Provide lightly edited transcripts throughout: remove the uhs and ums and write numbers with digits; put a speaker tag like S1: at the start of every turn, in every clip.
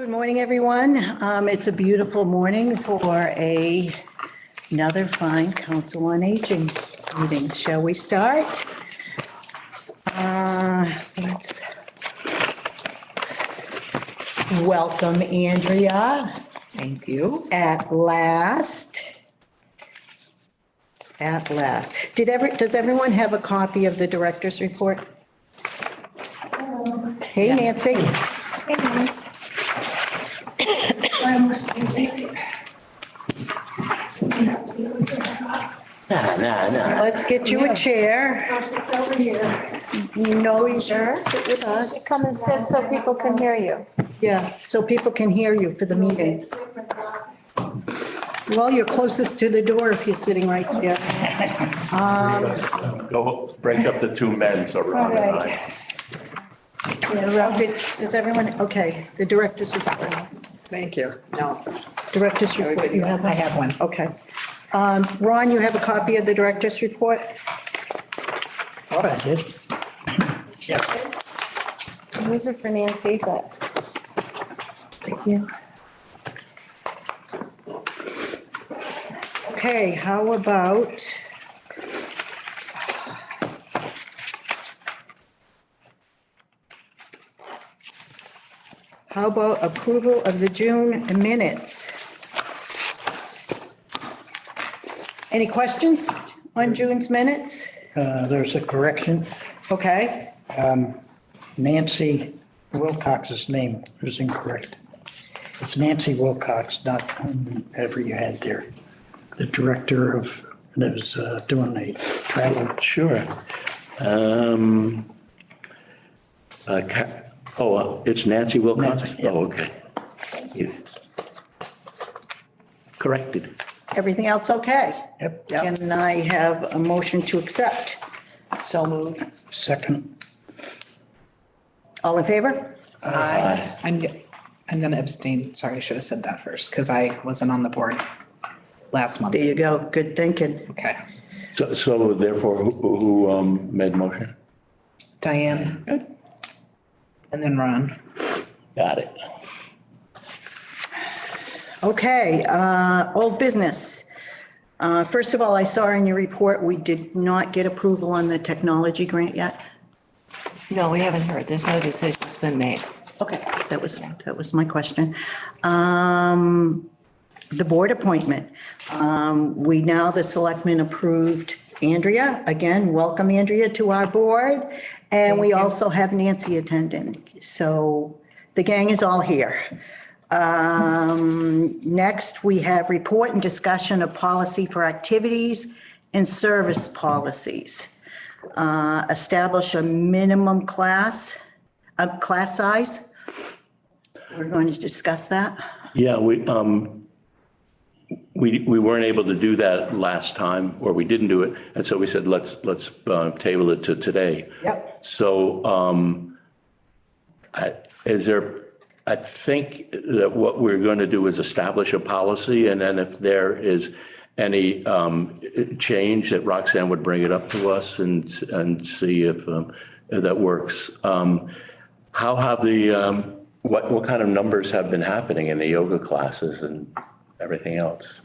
S1: Good morning, everyone. It's a beautiful morning for another fine Council on Aging meeting. Shall we start? Let's welcome Andrea.
S2: Thank you.
S1: At last. At last. Does everyone have a copy of the director's report? Hey, Nancy.
S3: Hey, guys.
S4: Nah.
S1: Let's get you a chair. No, you sure? Sit with us.
S3: Come and sit so people can hear you.
S1: Yeah, so people can hear you for the meeting. Well, you're closest to the door if you're sitting right there.
S4: Go break up the two men so Ron and I.
S1: Does everyone, okay, the director's report.
S2: Thank you. No,
S1: Director's report, you have
S2: I
S1: one?
S2: have one.
S1: Okay. Ron, you have a copy of the director's report?
S5: Thought I did.
S3: These are for Nancy, but. Thank you.
S1: Okay, how about approval of the June minutes? Any questions on June's minutes?
S5: There's a correction.
S1: Okay,
S5: Nancy Wilcox's name was incorrect. It's Nancy Wilcox, not whoever you had there. The director of, that was doing a travel.
S4: Sure. It's Nancy Wilcox?
S5: Nancy, yeah.
S4: Oh, okay. You corrected.
S1: everything else okay?
S5: Yep.
S1: Can I have a motion to accept? So moved.
S5: Second.
S1: All in favor?
S2: I'm going to abstain. Sorry, I should have said that first because I wasn't on the board last month.
S1: There you go, good thinking.
S2: Okay.
S4: So therefore, who made motion?
S2: Diane. And then Ron.
S4: Got it.
S1: Okay, old business. First of all, I saw in your report, we did not get approval on the technology grant yet.
S3: No, we haven't heard. There's no decision's been made.
S1: Okay, that was my question. The board appointment. The selectmen approved Andrea. Again, welcome Andrea to our board. And we also have Nancy attending. So the gang is all here. Next, we have report and discussion of policy for activities and service policies. Establish a minimum class size. We're going to discuss that.
S4: Yeah, we weren't able to do that last time, or we didn't do it. And so we said, let's table it to today.
S1: Yep.
S4: So I think that what we're going to do is establish a policy, and then if there is any change, that Roxanne would bring it up to us and see if that works. How have what kind of numbers have been happening in the yoga classes and everything else?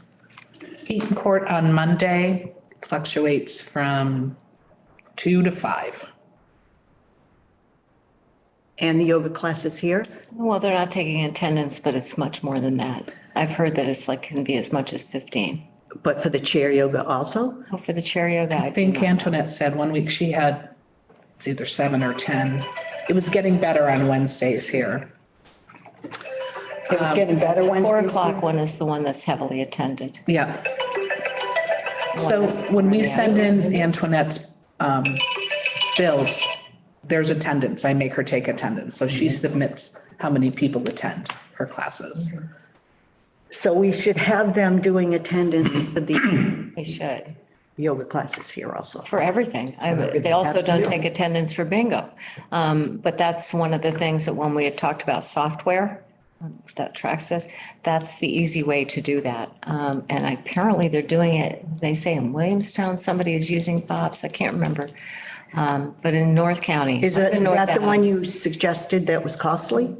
S2: Eaton Court on Monday fluctuates from 2 to 5.
S1: And the yoga classes here?
S3: Well, they're not taking attendance, but it's much more than that. I've heard that it's can be as much as 15.
S1: But for the chair yoga also?
S3: Oh, for the chair yoga.
S2: I think Antoinette said one week she had, it's either 7 or 10. It was getting better on Wednesdays here.
S1: It was getting better Wednesdays.
S3: 4 o'clock one is the one that's heavily attended.
S2: Yeah. So when we send in Antoinette's bills, there's attendance. I make her take attendance. So she submits how many people attend her classes.
S1: So we should have them doing attendance for the
S3: We should,
S1: yoga classes here also.
S3: for everything. They also don't take attendance for bingo. But that's one of the things that when we had talked about software, that tracks it, that's the easy way to do that. And apparently they're doing it, they say in Williamstown, somebody is using FOBs, I can't remember. But in North County.
S1: Is that
S3: in North
S1: the one you
S3: Adams.
S1: suggested that was costly?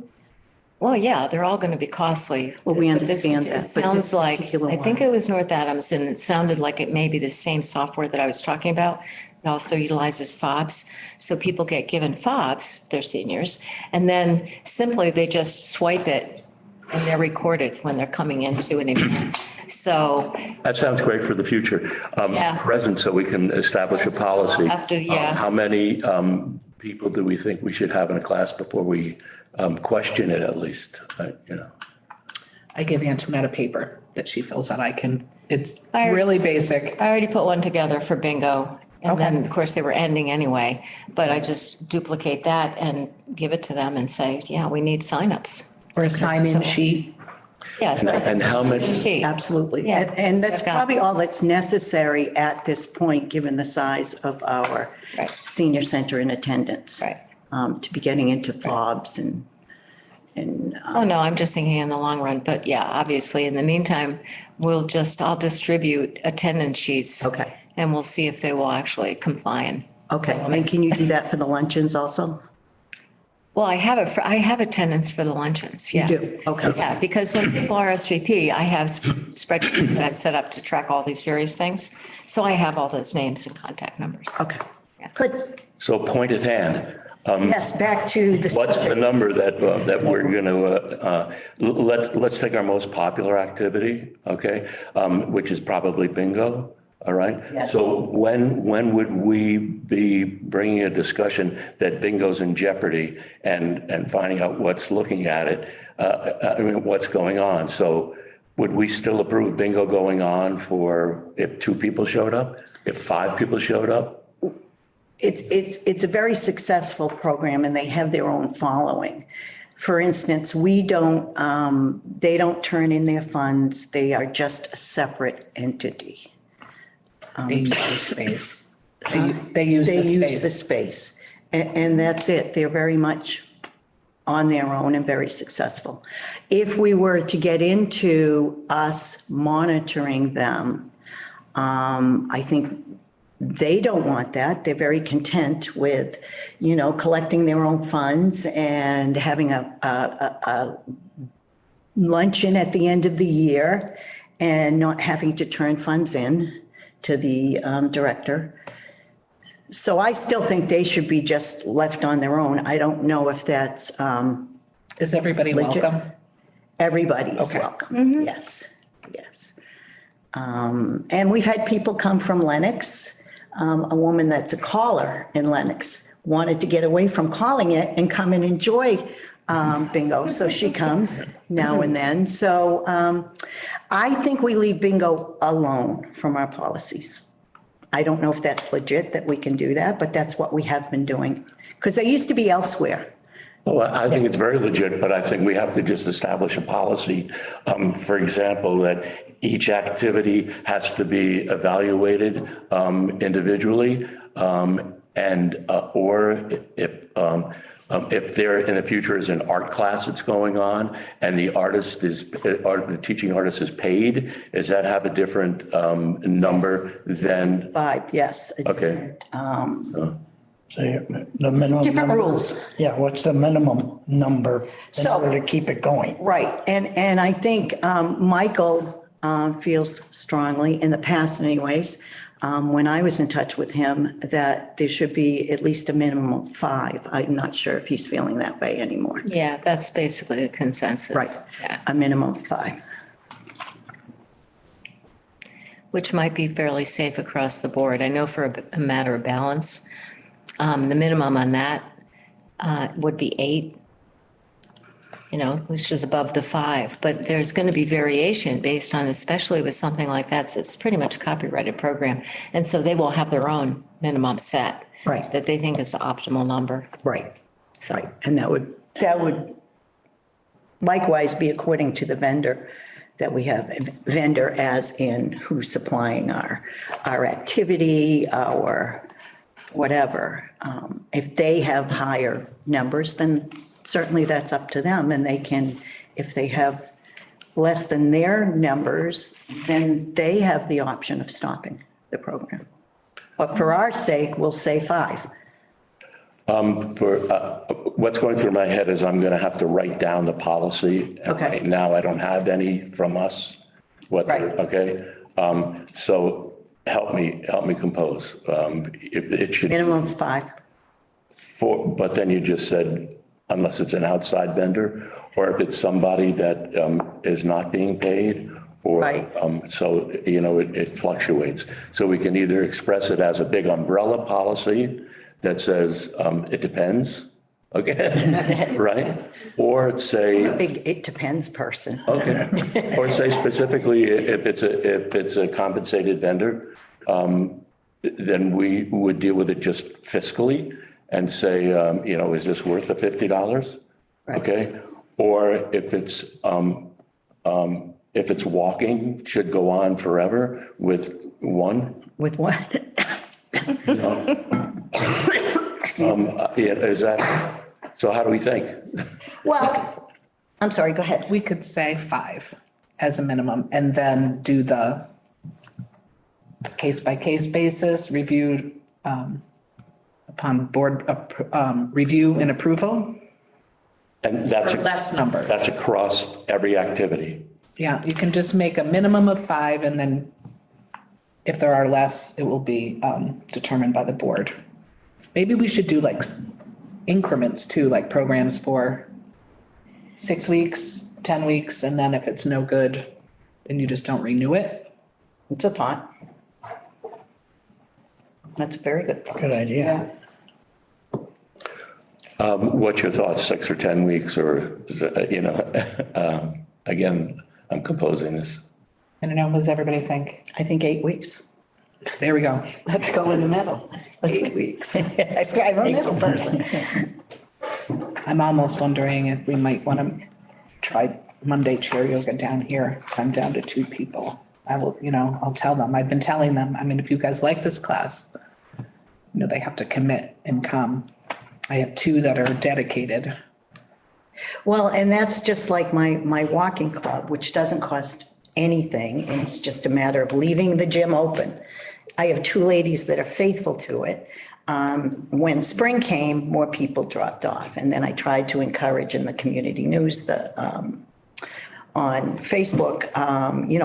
S3: Well, yeah, they're all going to be costly.
S1: Well, we
S3: But this-
S1: understand that,
S3: It
S1: but
S3: sounds
S1: this
S3: like,
S1: particular
S3: I think
S1: one-
S3: it was North Adams, and it sounded like it may be the same software that I was talking about. It also utilizes fobs. So people get given fobs, they're seniors, and then simply they just swipe it and they're recorded when they're coming into an event. So
S4: That sounds great for the future.
S3: Yeah.
S4: Present, so we can establish a policy.
S3: Have to, yeah.
S4: How many people do we think we should have in a class before we question it at least, you know?
S2: I give Antoinette a paper that she fills out. It's
S3: I-
S2: really basic.
S3: I already put one together for bingo. And then,
S2: Okay.
S3: of course, they were ending anyway, but I just duplicate that and give it to them and say, yeah, we need signups.
S2: Or a sign-in
S3: So-
S2: sheet.
S3: Yes.
S4: And how many-
S3: Sheet.
S1: Absolutely.
S3: Yeah.
S1: And that's
S3: So I've got-
S1: probably all that's necessary at this point, given the size of our
S3: Right.
S1: senior center in attendance.
S3: Right.
S1: To be getting into fobs and,
S3: Oh, no, I'm just thinking in the long run, but yeah, obviously, in the meantime, I'll distribute attendance sheets.
S1: Okay.
S3: And we'll see if they will actually comply and.
S1: okay. And can you do that for the luncheons also?
S3: Well, I have attendance for the luncheons, yeah.
S1: do? Okay.
S3: Yeah, because when people RSVP, I have spreadsheets that I've set up to track all these various things. So I have all those names and contact numbers.
S1: Okay, good.
S4: So point at hand.
S1: Yes, back to the.
S4: What's the
S1: subject.
S4: number that we're going to, let's take our most popular activity, okay? Which is probably bingo, all right?
S1: Yes.
S4: So when would we be bringing a discussion that bingo's in jeopardy and finding out what's looking at it? I mean, what's going on? So would we still approve bingo going on for if 2 people showed up, if 5 people showed up?
S1: It's a very successful program and they have their own following. For instance, they don't turn in their funds. They are just a separate entity.
S2: They use the space. They use
S1: They
S2: the
S1: use the
S2: space.
S1: space and that's it. They're very much on their own and very successful. If we were to get into us monitoring them, I think they don't want that. They're very content with, collecting their own funds and having a luncheon at the end of the year and not having to turn funds in to the director. So I still think they should be just left on their own. I don't know if that's,
S2: Is everybody
S1: Legit.
S2: welcome?
S1: everybody is
S2: Okay.
S1: welcome. Yes, yes. And we've had people come from Lennox. A woman that's a caller in Lennox wanted to get away from calling it and come and enjoy bingo. So she comes now and then. So I think we leave bingo alone from our policies. I don't know if that's legit that we can do that, but that's what we have been doing. Because they used to be elsewhere.
S4: Well, I think it's very legit, but I think we have to just establish a policy. For example, that each activity has to be evaluated individually. Or if there in the future is an art class that's going on and the teaching artist is paid, does that have a different number than?
S1: 5, yes.
S4: Okay.
S5: The minimum.
S1: Different
S5: number.
S1: rules.
S5: Yeah, what's the minimum number in
S1: So-
S5: order to keep it going?
S1: Right, and I think Michael feels strongly, in the past anyways, when I was in touch with him, that there should be at least a minimum of 5. I'm not sure if he's feeling that way anymore.
S3: Yeah, that's basically the consensus.
S1: Right,
S3: Yeah,
S1: a minimum of 5.
S3: which might be fairly safe across the board. I know for a matter of balance, the minimum on that would be 8, which is above the 5. But there's going to be variation based on, especially with something like that, it's pretty much a copyrighted program. And so they will have their own minimum set.
S1: Right.
S3: That they think is the optimal number.
S1: Right, right, and that would likewise be according to the vendor that we have, vendor as in who's supplying our activity, our whatever. If they have higher numbers, then certainly that's up to them, and they can, if they have less than their numbers, then they have the option of stopping the program. But for our sake, we'll say 5.
S4: what's going through my head is I'm going to have to write down the policy. And
S1: Okay.
S4: right now, I don't have any from us.
S1: Right.
S4: Okay. So help me compose. It should,
S1: Minimum of 5.
S4: but then you just said, unless it's an outside vendor, or if it's somebody that is not being paid, or,
S1: Right.
S4: so, it fluctuates. So we can either express it as a big umbrella policy that says, it depends, okay, right? Or say,
S1: Big, it depends person.
S4: okay, or say specifically, if it's a compensated vendor, then we would deal with it just fiscally and say, is this worth the $50? Okay, or if it's walking, should go on forever with one.
S1: With what?
S4: Is that, so how do we think?
S1: Well, I'm sorry, go ahead.
S2: We could say 5 as a minimum and then do the case by case basis, review upon board review and approval.
S4: And that's,
S2: Or less number.
S4: that's across every activity.
S2: Yeah, you can just make a minimum of 5 and then if there are less, it will be determined by the board. Maybe we should do like increments too, like programs for 6 weeks, 10 weeks, and then if it's no good, then you just don't renew it.
S1: It's a thought. That's a very good thought.
S5: Good idea.
S4: What's your thoughts, 6 or 10 weeks, or, again, I'm composing this.
S2: I don't know, what does everybody think?
S1: I think 8 weeks.
S2: There we go.
S1: Let's go in the middle. 8 weeks. I'm a middle person.
S2: I'm almost wondering if we might want to try Monday chair yoga down here. I'm down to 2 people. I will, I'll tell them. I've been telling them, I mean, if you guys like this class, they have to commit and come. I have 2 that are dedicated.
S1: Well, and that's just like my walking club, which doesn't cost anything. And it's just a matter of leaving the gym open. I have 2 ladies that are faithful to it. When spring came, more people dropped off. And then I tried to encourage in the community news on Facebook,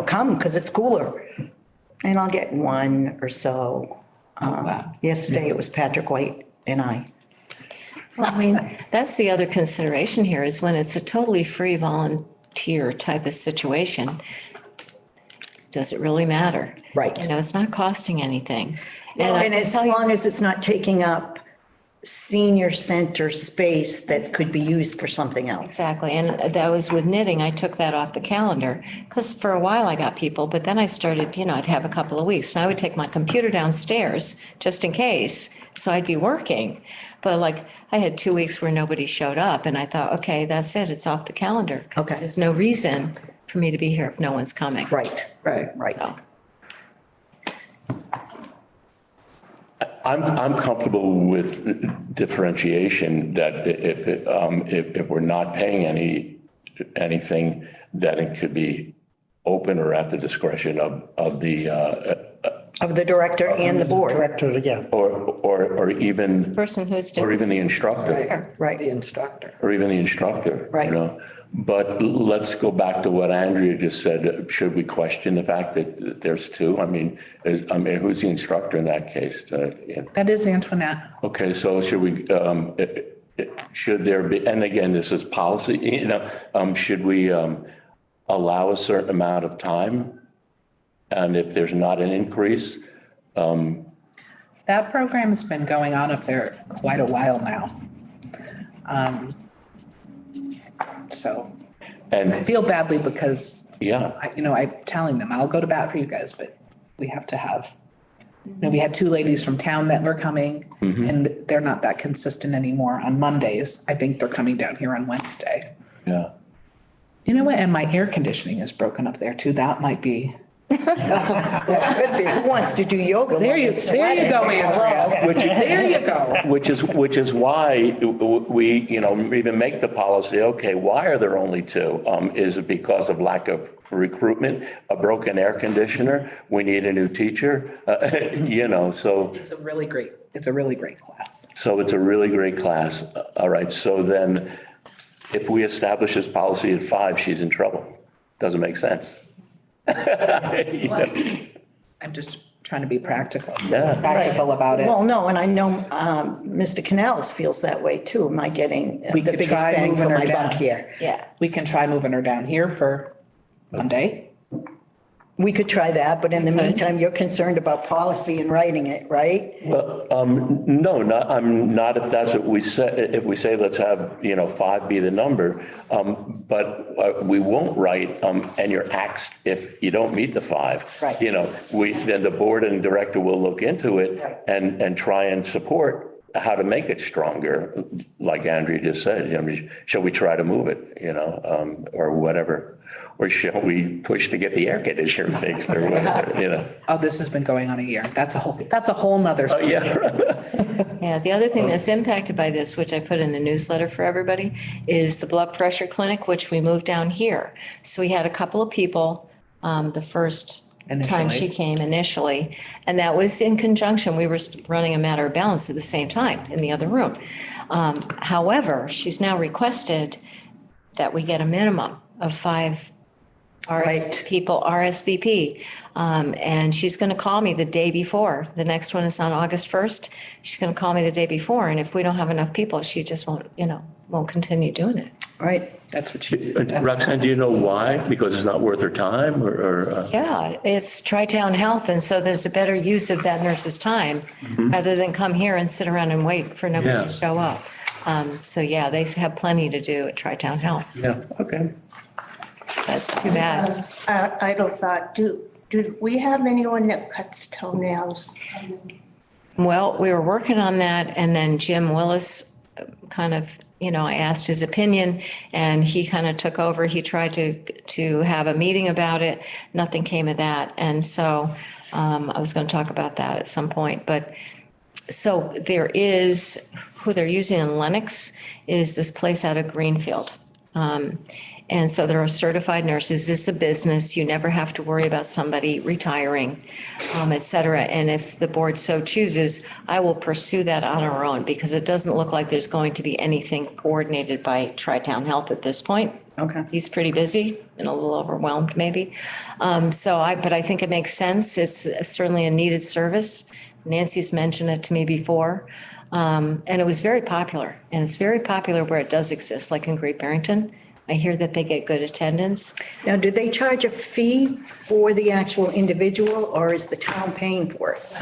S1: come because it's cooler. And I'll get 1 or so. Yesterday it was Patrick White and I.
S3: Well, I mean, that's the other consideration here is when it's a totally free volunteer type of situation, does it really matter?
S1: Right.
S3: It's not costing anything.
S1: And as long as it's not taking up senior center space that could be used for something else.
S3: Exactly. And that was with knitting. I took that off the calendar because for a while I got people, but then I started, I'd have a couple of weeks and I would take my computer downstairs just in case. So I'd be working. But I had 2 weeks where nobody showed up and I thought, okay, that's it. It's off the calendar. 'Cause
S1: Okay.
S3: There's no reason for me to be here if no one's coming.
S1: Right. Right.
S3: So,
S4: I'm comfortable with differentiation that if we're not paying anything, that it could be open or at the discretion of the,
S1: Of the director and the board.
S5: Directors again.
S4: or even,
S3: person who's
S4: or
S3: doing.
S4: even the instructor.
S1: Right.
S2: Instructor.
S4: Or even the instructor.
S1: Right.
S4: But let's go back to what Andrea just said. Should we question the fact that there's 2? I mean, who's the instructor in that case?
S2: That is Antoinette.
S4: Okay, so should we, should there be, and again, this is policy, should we allow a certain amount of time? And if there's not an increase,
S2: That program has been going on up there quite a while now. So I
S4: and
S2: feel badly because
S4: yeah,
S2: I'm telling them, I'll go to bat for you guys, but we have to have, we had 2 ladies from town that were coming and they're not that consistent anymore on Mondays. I think they're coming down here on Wednesday.
S4: yeah.
S2: You know what? And my air conditioning is broken up there too. That might be.
S1: Who wants to do yoga?
S2: There you go, Andrea. There you go.
S4: Which is why we, even make the policy, okay, why are there only 2? Is it because of lack of recruitment, a broken air conditioner? We need a new teacher, so.
S2: It's a really great It's a really great class.
S4: So it's a really great class. All right, so then if we establish this policy at 5, she's in trouble. Doesn't make sense.
S2: I'm just trying to be practical.
S4: Yeah.
S2: Practical about it.
S1: Well, no, and I know Mr. Canales feels that way too. Am I getting
S2: We
S1: the
S2: could
S1: biggest
S2: try
S1: bang for
S2: moving her
S1: my
S2: down.
S1: buck here?
S3: Yeah.
S2: We can try moving her down here for Monday.
S1: We could try that, but in the meantime, you're concerned about policy and writing it, right?
S4: Well, no, not, I'm not if that's what we say, if we say, let's have, 5 be the number. But we won't write, and you're axed if you don't meet the 5.
S1: Right.
S4: Then the board and director will look into it
S1: Right.
S4: and try and support how to make it stronger. Like Andrea just said, shall we try to move it, or whatever? Or shall we push to get the air conditioner fixed or whatever,
S2: Oh, this has been going on a year. That's a whole nother.
S4: Oh, yeah.
S3: Yeah, the other thing that's impacted by this, which I put in the newsletter for everybody, is the blood pressure clinic, which we moved down here. So we had a couple of people, the first time she
S2: Initially.
S3: came initially, and that was in conjunction, we were running a matter of balance at the same time in the other room. However, she's now requested that we get a minimum of 5 people RSVP. And she's going to call me the day before. The next one is on August 1st. She's going to call me the day before. And if we don't have enough people, she just won't continue doing it.
S1: Right.
S2: That's what she did.
S4: Roxanne, do you know why? Because it's not worth her time or?
S3: Yeah, it's Tri-Town Health. And so there's a better use of that nurse's time rather than come here and sit around and wait for nobody
S4: Yeah.
S3: to show up. So yeah, they have plenty to do at Tri-Town Health.
S4: Yeah, okay.
S3: That's too bad.
S6: Idle thought, do we have anyone that cuts toenails?
S3: Well, we were working on that and then Jim Willis kind of, I asked his opinion and he kind of took over. He tried to have a meeting about it. Nothing came of that. And so I was going to talk about that at some point. But so there is, who they're using in Lenox is this place out of Greenfield. And so there are certified nurses. It's a business. You never have to worry about somebody retiring, et cetera. And if the board so chooses, I will pursue that on our own because it doesn't look like there's going to be anything coordinated by Tri-Town Health at this point.
S1: Okay.
S3: He's pretty busy and a little overwhelmed maybe. But I think it makes sense. It's certainly a needed service. Nancy's mentioned it to me before. And it was very popular. And it's very popular where it does exist, like in Great Barrington. I hear that they get good attendance.
S1: Now, do they charge a fee for the actual individual or is the town paying for it?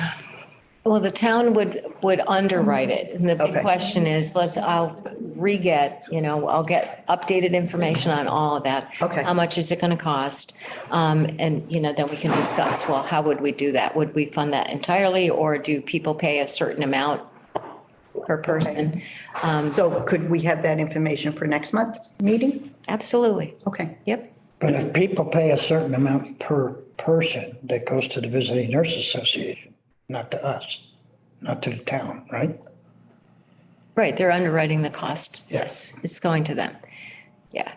S3: Well, the town would underwrite it. And the big
S1: Okay.
S3: question is, I'll get updated information on all of that.
S1: Okay.
S3: How much is it going to cost? And, then we can discuss, well, how would we do that? Would we fund that entirely or do people pay a certain amount per person?
S1: So could we have that information for next month's meeting?
S3: Absolutely.
S1: Okay.
S3: Yep.
S5: But if people pay a certain amount per person, that goes to the Visiting Nurse Association, not to us, not to the town, right?
S3: Right. They're underwriting the cost. Yes. It's going to them. Yeah.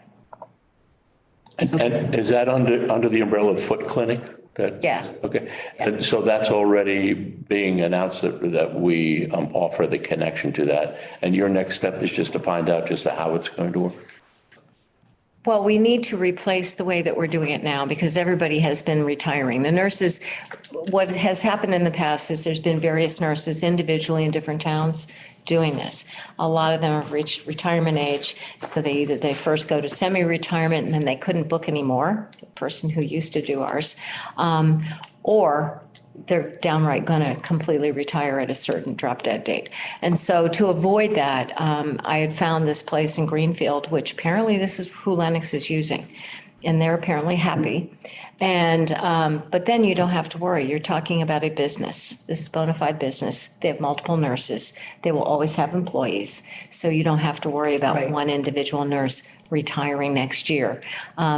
S4: And is that under the umbrella of Foot Clinic?
S3: Yeah.
S4: Okay. And so that's already being announced that we offer the connection to that. And your next step is just to find out just how it's going to work.
S3: Well, we need to replace the way that we're doing it now because everybody has been retiring. The nurses, what has happened in the past is there's been various nurses individually in different towns doing this. A lot of them have reached retirement age. So they first go to semi-retirement and then they couldn't book anymore, the person who used to do ours, or they're downright going to completely retire at a certain drop dead date. And so to avoid that, I had found this place in Greenfield, which apparently this is who Lenox is using. And they're apparently happy. And, but then you don't have to worry. You're talking about a business. This is a bona fide business. They have multiple nurses. They will always have employees. So you don't have to worry about
S1: Right.
S3: one individual nurse retiring next year.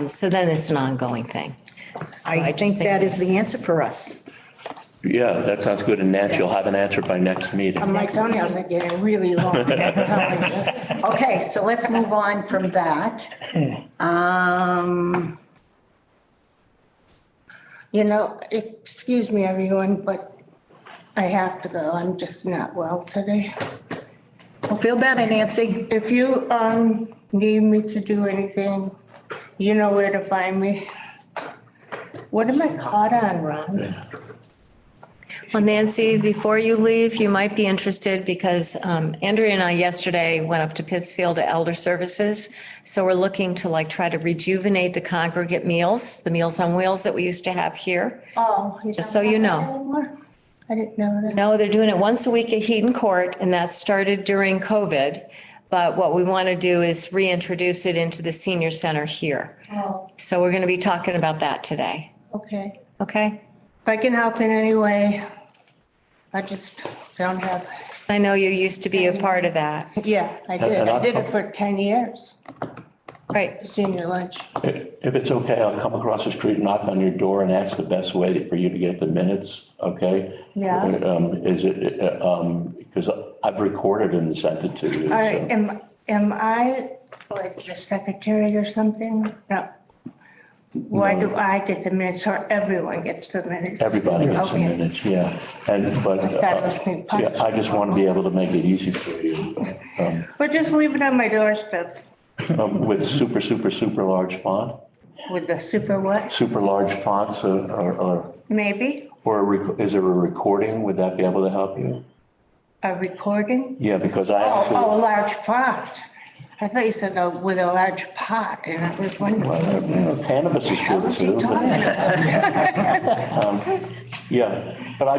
S3: So then it's an ongoing thing. So
S1: I
S3: just
S1: think that is
S3: it's-
S1: the answer for us.
S4: Yeah, that sounds good. And Nancy, you'll have an answer by next meeting.
S6: My toenails are getting really long. I'm telling you.
S1: Okay, so let's move on from that.
S6: Excuse me, everyone, but I have to go. I'm just not well today.
S1: Don't feel better, Nancy.
S6: If you, need me to do anything, you know where to find me. What am I caught on, Ron?
S3: Well, Nancy, before you leave, you might be interested because Andrea and I yesterday went up to Pittsfield to Elder Services. So we're looking to like try to rejuvenate the congregate meals, the Meals on Wheels that we used to have here.
S6: Oh.
S3: Just so you know.
S6: Anymore? I didn't know that.
S3: No, they're doing it once a week at Heaton Court, and that started during COVID. But what we want to do is reintroduce it into the senior center here.
S6: Oh,
S3: So we're going to be talking about that today.
S6: okay.
S3: Okay?
S6: If I can help in any way, I just don't have,
S3: I know you used to be a part of that.
S6: yeah, I did. I did it for 10 years,
S3: Right.
S6: senior lunch.
S4: If it's okay, I'll come across the street, knock on your door and ask the best way for you to get the minutes, okay?
S6: Yeah.
S4: Is it, because I've recorded and sent it to you.
S6: All right,
S4: so.
S6: am I like the secretary or something? No. Why do I get the minutes or everyone gets the minutes?
S4: Everybody gets the
S6: Okay.
S4: minutes, yeah. And, but,
S6: That was being
S4: yeah,
S6: punished.
S4: I just want to be able to make it easy for you.
S6: But just leave it on my doorstep
S4: With super, super, super large font,
S6: with the super what?
S4: super large fonts
S6: Maybe
S4: is there a recording? Would that be able to help you?
S6: a recording?
S4: Yeah, because I
S6: Oh,
S4: actually.
S6: a large font. I thought you said with a large pot and I was wondering.
S4: Well, cannabis is
S6: How
S4: good
S6: is he
S4: too.
S6: talking about?
S4: Yeah, but I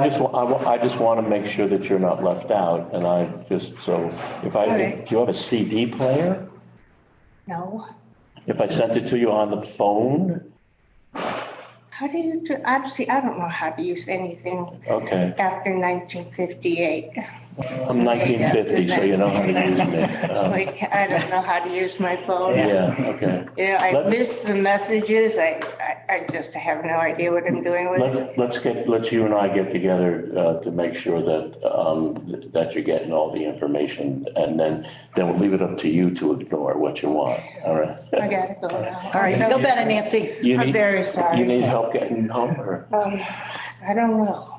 S4: just want to make sure that you're not left out. And I just, so if
S6: All right.
S4: do you have a CD player?
S6: No.
S4: If I sent it to you on the phone?
S6: How do you do, I don't know how to use anything
S4: Okay,
S6: after 1958.
S4: I'm 1950, so you know how to use me.
S6: It's like, I don't know how to use my phone.
S4: Yeah, okay.
S6: You know, I
S4: Let-
S6: miss the messages. I just have no idea what I'm doing with it.
S4: Let's you and I get together to make sure that you're getting all the information, and then we'll leave it up to you to ignore what you want, all right?
S6: I gotta go now.
S1: All right, feel better, Nancy.
S6: I'm very sorry.
S4: You need help getting home, or?
S6: I don't know.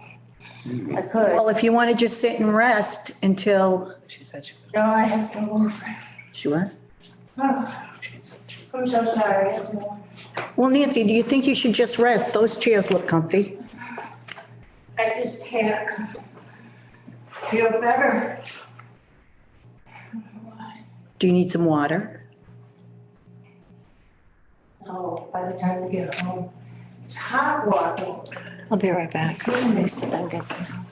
S6: I could.
S1: Well, if you want to just sit and rest until,
S2: She said she.
S6: No, I have to move.
S1: sure.
S6: Oh, I'm so sorry.
S1: Well, Nancy, do you think you should just rest? Those chairs look comfy.
S6: I just can't feel better.
S1: Do you need some water?
S6: Oh, by the time we get home, it's hot walking.
S3: I'll be right back. Let me sit down and get some.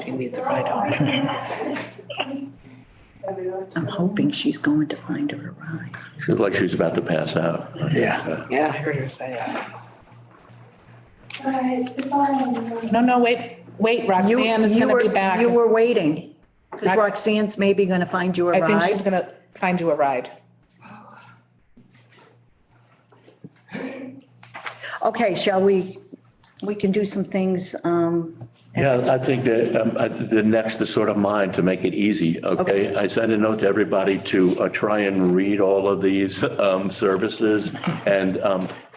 S2: She needs a ride home.
S1: I'm hoping she's going to find her a ride.
S4: She looked like she was about to pass out.
S5: Yeah.
S2: Yeah, I heard her say that.
S6: All right, goodbye.
S2: No, wait, Roxanne is
S1: You
S2: gonna
S1: were-
S2: be back.
S1: You were waiting, because
S2: Rox-
S1: Roxanne's maybe going to find you a
S2: I think she's
S1: ride.
S2: gonna find you a ride.
S1: Okay, shall we can do some things.
S4: Yeah, I think that the next is sort of mine to make it easy, okay? I sent a note to everybody to try and read all of these services, and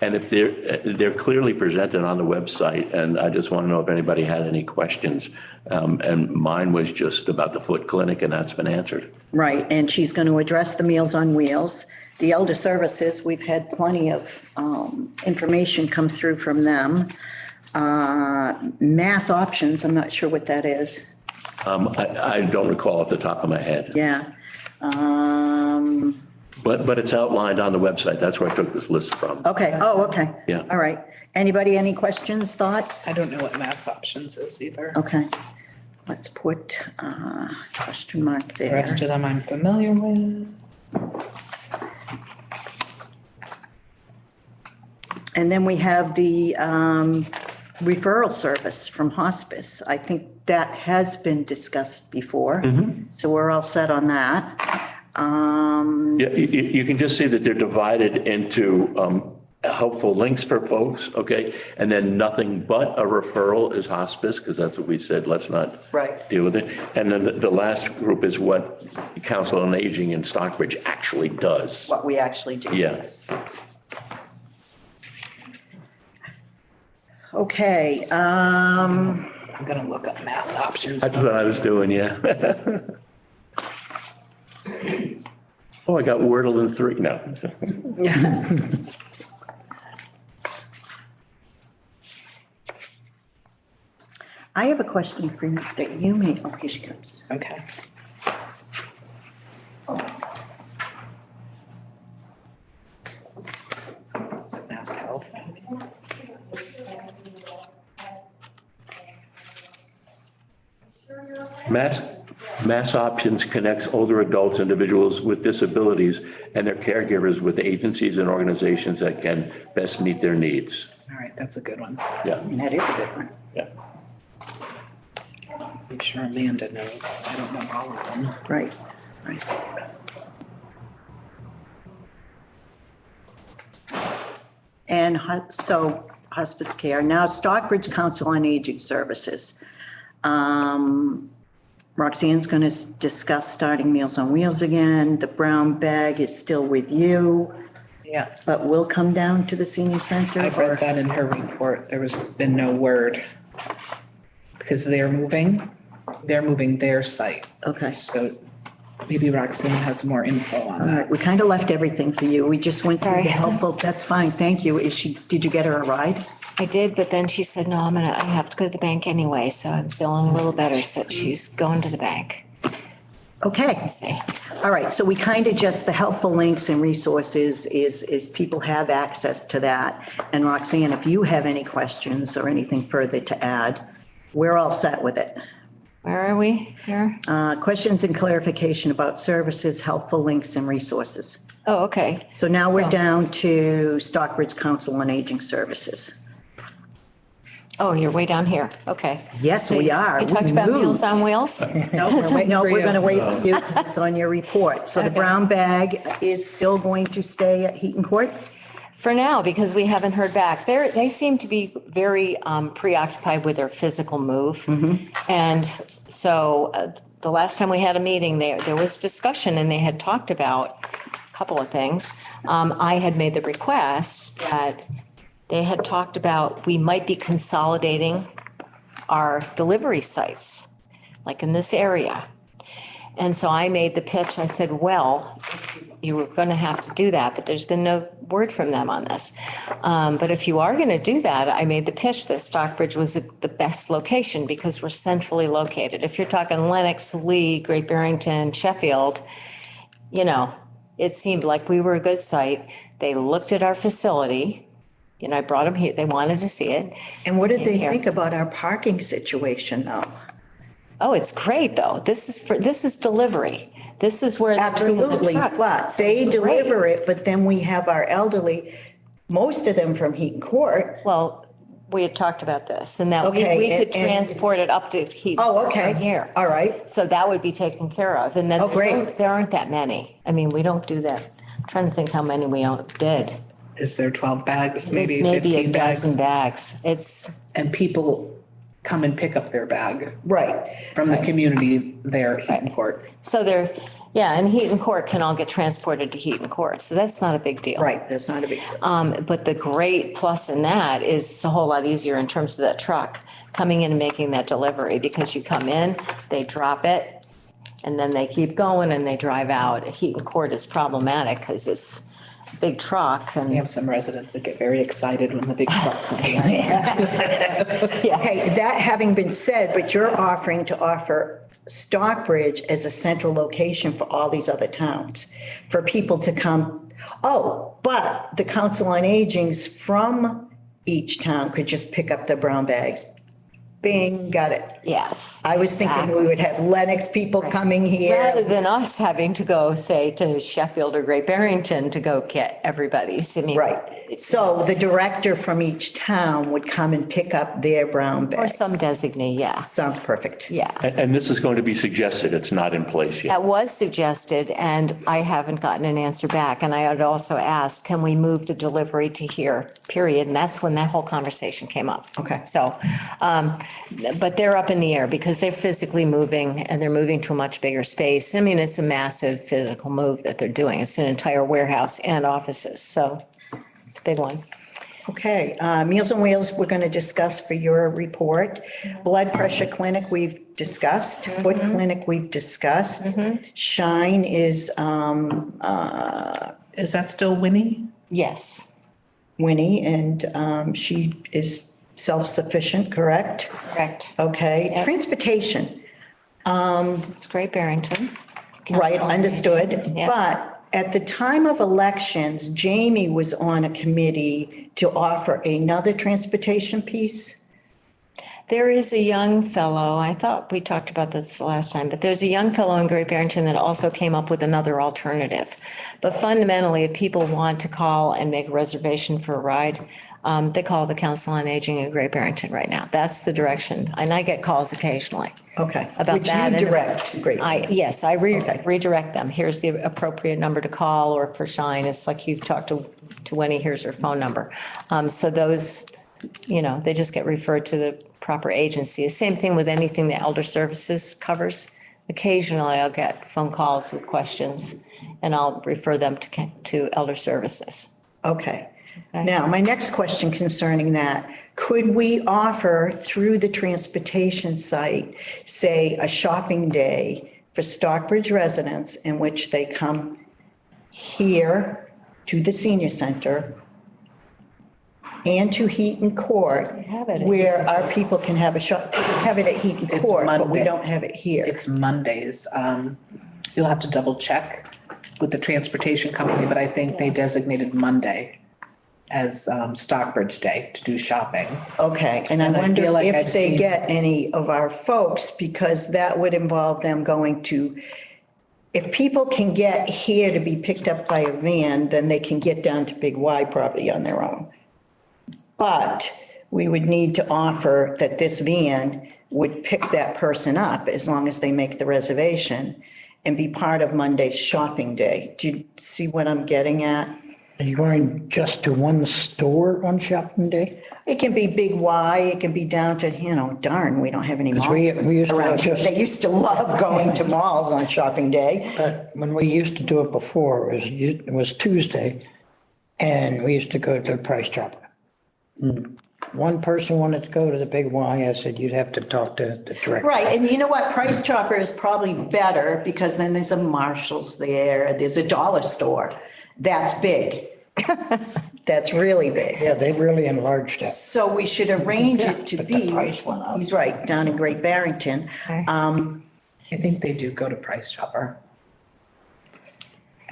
S4: if they're clearly presented on the website, and I just want to know if anybody had any questions. And mine was just about the foot clinic, and that's been answered.
S1: Right, and she's going to address the Meals on Wheels. The Elder Services, we've had plenty of information come through from them. Mass Options, I'm not sure what that is.
S4: I don't recall off the top of my head,
S1: Yeah.
S4: but it's outlined on the website. That's where I took this list from.
S1: Okay, oh, okay.
S4: Yeah.
S1: All right. Anybody, any questions, thoughts?
S2: I don't know what mass options is either.
S1: Okay. Let's put question mark
S2: The
S1: there.
S2: rest of them I'm familiar with.
S1: And then we have the referral service from hospice. I think that has been discussed before. So we're all set on that.
S4: Yeah, you can just see that they're divided into helpful links for folks, okay? And then nothing but a referral is hospice, because that's what we said, let's not
S1: Right.
S4: deal with it. And then the last group is what Council on Aging in Stockbridge actually does.
S1: What we actually do.
S4: Yeah.
S1: Okay,
S2: I'm gonna look up mass options.
S4: That's what I was doing, yeah. Oh, I got Wordle in 3, no.
S1: I have a question for you that you may, oh, here she comes.
S2: Okay. Is it Mass Health?
S4: Mass Options connects older adults, individuals with disabilities, and their caregivers with agencies and organizations that can best meet their needs.
S2: All right, that's a good one.
S4: Yeah,
S1: That is a good one.
S4: yeah.
S2: I'm sure Amanda knows. I don't know all of them.
S1: Right, right. And so hospice care, now Stockbridge Council on Aging Services. Roxanne's going to discuss starting Meals on Wheels again. The brown bag is still with you,
S2: Yeah,
S1: but will come down to the senior center.
S2: I've
S1: or-
S2: read that in her report. There was been no word. Because they're moving their site.
S1: Okay.
S2: So maybe Roxanne has more info on
S1: All
S2: that.
S1: right, we kind of left everything for you. We just went through
S3: Sorry.
S1: the helpful, that's fine, thank you. Did you get her a ride?
S3: I did, but then she said, no, I have to go to the bank anyway, so I'm feeling a little better, so she's going to the bank.
S1: Okay.
S3: See.
S1: All right, so we kind of just, the helpful links and resources is people have access to that. And Roxanne, if you have any questions or anything further to add, we're all set with it.
S3: Where are we here?
S1: Questions and clarification about services, helpful links and resources.
S3: Oh, okay.
S1: So now we're
S3: So-
S1: down to Stockbridge Council on Aging Services.
S3: Oh, you're way down here. Okay.
S1: Yes,
S3: So
S1: we are.
S3: You talked
S1: We
S3: about
S1: moved.
S3: Meals on Wheels?
S2: No, we're waiting
S1: No,
S2: for
S1: we're
S2: you.
S1: going to wait for you. It's on your report. So the
S3: Okay.
S1: brown bag is still going to stay at Heaton Court?
S3: For now, because we haven't heard back. They seem to be very preoccupied with their physical move. And so the last time we had a meeting, there was discussion and they had talked about a couple of things. I had made the request that they had talked about, we might be consolidating our delivery sites, like in this area. And so I made the pitch. I said, well, you were going to have to do that, but there's been no word from them on this. But if you are going to do that, I made the pitch that Stockbridge was the best location because we're centrally located. If you're talking Lenox, Lee, Great Barrington, Sheffield, you know, it seemed like we were a good site. They looked at our facility. I brought them here. They wanted to see it.
S1: And what did they
S3: Here.
S1: think about our parking situation though?
S3: Oh, it's great though. This is delivery. This is where. they're bringing the
S1: Absolutely,
S3: truck.
S1: but
S3: So
S1: they
S3: it's great.
S1: deliver it, but then we have our elderly, most of them from Heaton Court.
S3: Well, we had talked about this and that we
S1: Okay,
S3: could
S1: and-
S3: transport it up to Heaton.
S1: Oh, okay.
S3: From here.
S1: All right.
S3: So that would be taken care of. And then
S1: Oh, great.
S3: there aren't that many. I mean, we don't do that. I'm trying to think how many we did.
S2: Is there 12 bags,
S3: It's
S2: maybe
S3: maybe
S2: 15
S3: a dozen
S2: bags?
S3: bags. It's,
S2: And people come and pick up their bag
S1: Right.
S2: from the community there at Heaton Court.
S3: so yeah, and Heaton Court can all get transported to Heaton Court. So that's not a big deal.
S1: Right, that's not a big deal.
S3: But the great plus in that is it's a whole lot easier in terms of that truck coming in and making that delivery because you come in, they drop it, and then they keep going and they drive out. Heaton Court is problematic because it's a big truck
S2: We
S3: and,
S2: have some residents that get very excited when the big truck comes in.
S1: Okay, that having been said, but you're offering to offer Stockbridge as a central location for all these other towns, for people to come. Oh, but the Council on Aging's from each town could just pick up the brown bags. Bing, got it.
S3: yes.
S1: I was thinking we would have Lennox people coming
S3: Rather
S1: here.
S3: than us having to go, say, to Sheffield or Great Barrington to go get everybody's. I mean.
S1: Right. So the director from each town would come and pick up their brown
S3: Or
S1: bags.
S3: some designee, yeah,
S1: Sounds perfect.
S3: yeah.
S4: And this is going to be suggested, it's not in place yet.
S3: That was suggested, and I haven't gotten an answer back. And I had also asked, can we move the delivery to here, period? And that's when that whole conversation came up.
S1: Okay.
S3: So, but they're up in the air because they're physically moving and they're moving to a much bigger space. I mean, it's a massive physical move that they're doing. It's an entire warehouse and offices, so it's a big one.
S1: Okay, Meals on Wheels, we're going to discuss for your report. Blood pressure clinic, we've discussed. Foot clinic, we've discussed. Shine is
S2: Is that still Winnie?
S3: Yes,
S1: Winnie, and she is self-sufficient, correct?
S3: correct.
S1: Okay,
S3: Yep.
S1: transportation,
S3: It's Great Barrington.
S1: right,
S3: Council on
S1: understood.
S3: Aging. Yep.
S1: But at the time of elections, Jamie was on a committee to offer another transportation piece.
S3: There is a young fellow, I thought we talked about this the last time, but there's a young fellow in Great Barrington that also came up with another alternative. But fundamentally, if people want to call and make a reservation for a ride, they call the Council on Aging in Great Barrington right now. That's the direction. And I get calls occasionally.
S1: Okay.
S3: About that.
S1: Which you
S3: and-
S1: direct, great.
S3: Yes, I
S1: Okay.
S3: redirect them. Here's the appropriate number to call, or for Shine, it's like you talked to Winnie, here's her phone number. So those, they just get referred to the proper agency. The same thing with anything the Elder Services covers. Occasionally, I'll get phone calls with questions, and I'll refer them to Elder Services.
S1: Okay.
S3: Okay.
S1: Now, my next question concerning that, could we offer through the transportation site, say, a shopping day for Stockbridge residents in which they come here to the senior center and to Heaton Court,
S3: have it.
S1: where our people can have a shop, we have it at Heaton
S2: It's
S1: Court, but we
S2: Monday.
S1: don't have it here.
S2: It's Mondays. You'll have to double check with the transportation company, but I think they designated Monday as Stockbridge Day to do shopping.
S1: Okay, and I
S2: And I
S1: wonder
S2: feel like
S1: if
S2: I've
S1: they
S2: seen-
S1: get any of our folks, because that would involve them going to, if people can get here to be picked up by a van, then they can get down to Big Y probably on their own. But we would need to offer that this van would pick that person up as long as they make the reservation and be part of Monday's shopping day. Do you see what I'm getting at?
S5: Are you going just to one store on shopping day?
S1: It can be Big Y, it can be down to, darn, we don't have any malls
S5: 'Cause we used to
S1: around here.
S5: just-
S1: They used to love going to malls on shopping day.
S5: But when we used to do it before, it was Tuesday, and we used to go to the Price Chopper. One person wanted to go to the Big Y. I said, you'd have to talk to the director.
S1: Right, and you know what? Price Chopper is probably better because then there's a Marshall's there, there's a dollar store. That's big. That's really big.
S5: Yeah, they've really enlarged that.
S1: So we should arrange it to
S5: But the
S1: be,
S5: price went up.
S1: he's right, down in Great Barrington.
S2: I think they do go to Price Chopper.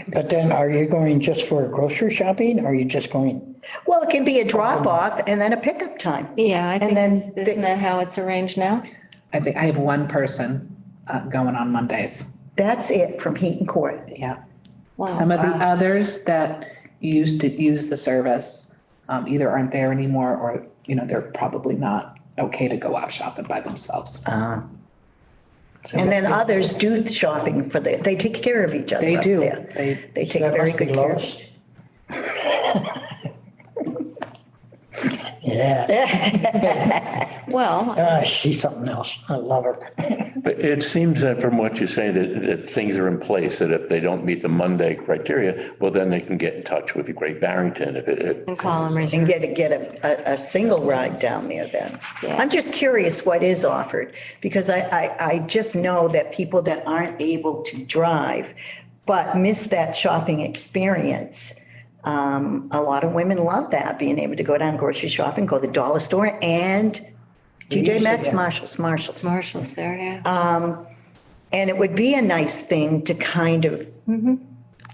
S5: But then are you going just for grocery shopping, or are you just going?
S1: Well, it can be a drop off and then a pickup time.
S3: Yeah, I
S1: And
S3: think,
S1: then
S3: isn't that how it's arranged now?
S2: I think I have one person going on Mondays.
S1: That's it from Heaton Court.
S2: Yeah.
S3: Wow.
S2: Some of the others that used to use the service either aren't there anymore, or, they're probably not okay to go out shopping by themselves.
S1: And then others do shopping they take care of each other.
S2: They
S1: up
S2: do.
S1: there. They take
S5: That
S1: very
S5: must be
S1: good care of
S5: Lois. Yeah,
S3: Well,
S5: she's something else. I love her.
S4: But it seems that from what you're saying, that things are in place, that if they don't meet the Monday criteria, well, then they can get in touch with Great Barrington.
S3: and call them
S1: and get a single ride down there then.
S3: Yeah.
S1: I'm just curious what is offered, because I just know that people that aren't able to drive but miss that shopping experience, a lot of women love that, being able to go down grocery shopping, go to the dollar store and TJ Maxx,
S5: Yeah.
S1: Marshalls.
S3: Marshall's there, yeah.
S1: And it would be a nice thing to kind of,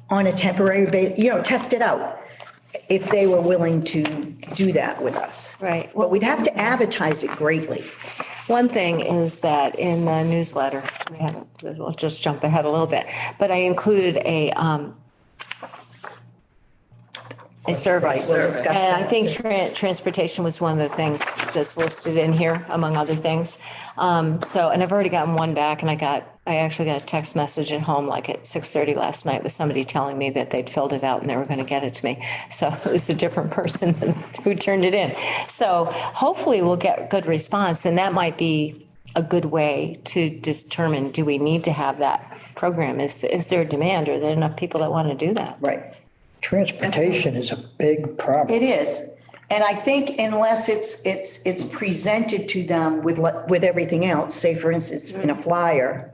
S1: on a temporary basis, test it out, if they were willing to do that with us.
S3: Right.
S1: But we'd have to advertise it greatly.
S3: One thing is that in the newsletter, we'll just jump ahead a little bit, but I included a survey.
S1: Right, we'll discuss
S3: And I
S1: that.
S3: think transportation was one of the things that's listed in here, among other things. And I've already gotten one back, and I actually got a text message at home like at 6:30 last night with somebody telling me that they'd filled it out and they were going to get it to me. So it was a different person who turned it in. So hopefully we'll get good response, and that might be a good way to determine, do we need to have that program? Is there a demand? Are there enough people that want to do that?
S1: Right.
S5: Transportation is a big problem.
S1: It is. And I think unless it's presented to them with everything else, say for instance, in a flyer.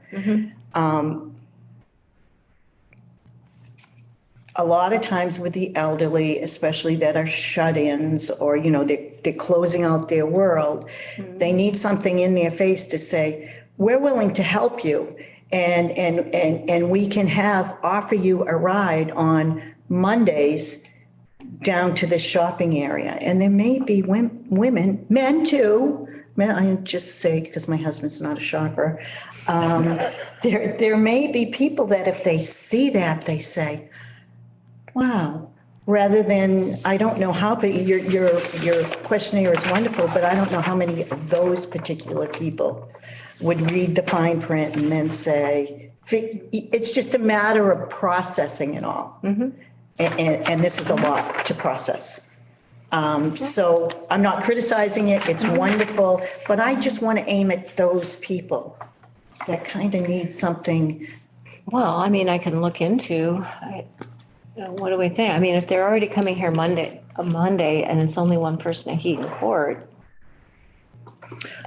S1: A lot of times with the elderly, especially that are shut-ins or, they're closing out their world, they need something in their face to say, we're willing to help you. And we can offer you a ride on Mondays down to the shopping area. And there may be women, men too, I just say, because my husband's not a shopper. There may be people that if they see that, they say, wow, rather than, I don't know how, but your questionnaire is wonderful, but I don't know how many of those particular people would read the fine print and then say, it's just a matter of processing it all. And this is a lot to process. So I'm not criticizing it, it's wonderful, but I just want to aim at those people that kind of need something.
S3: Well, I mean, I can look into, what do we think? I mean, if they're already coming here Monday, and it's only one person at Heaton Court.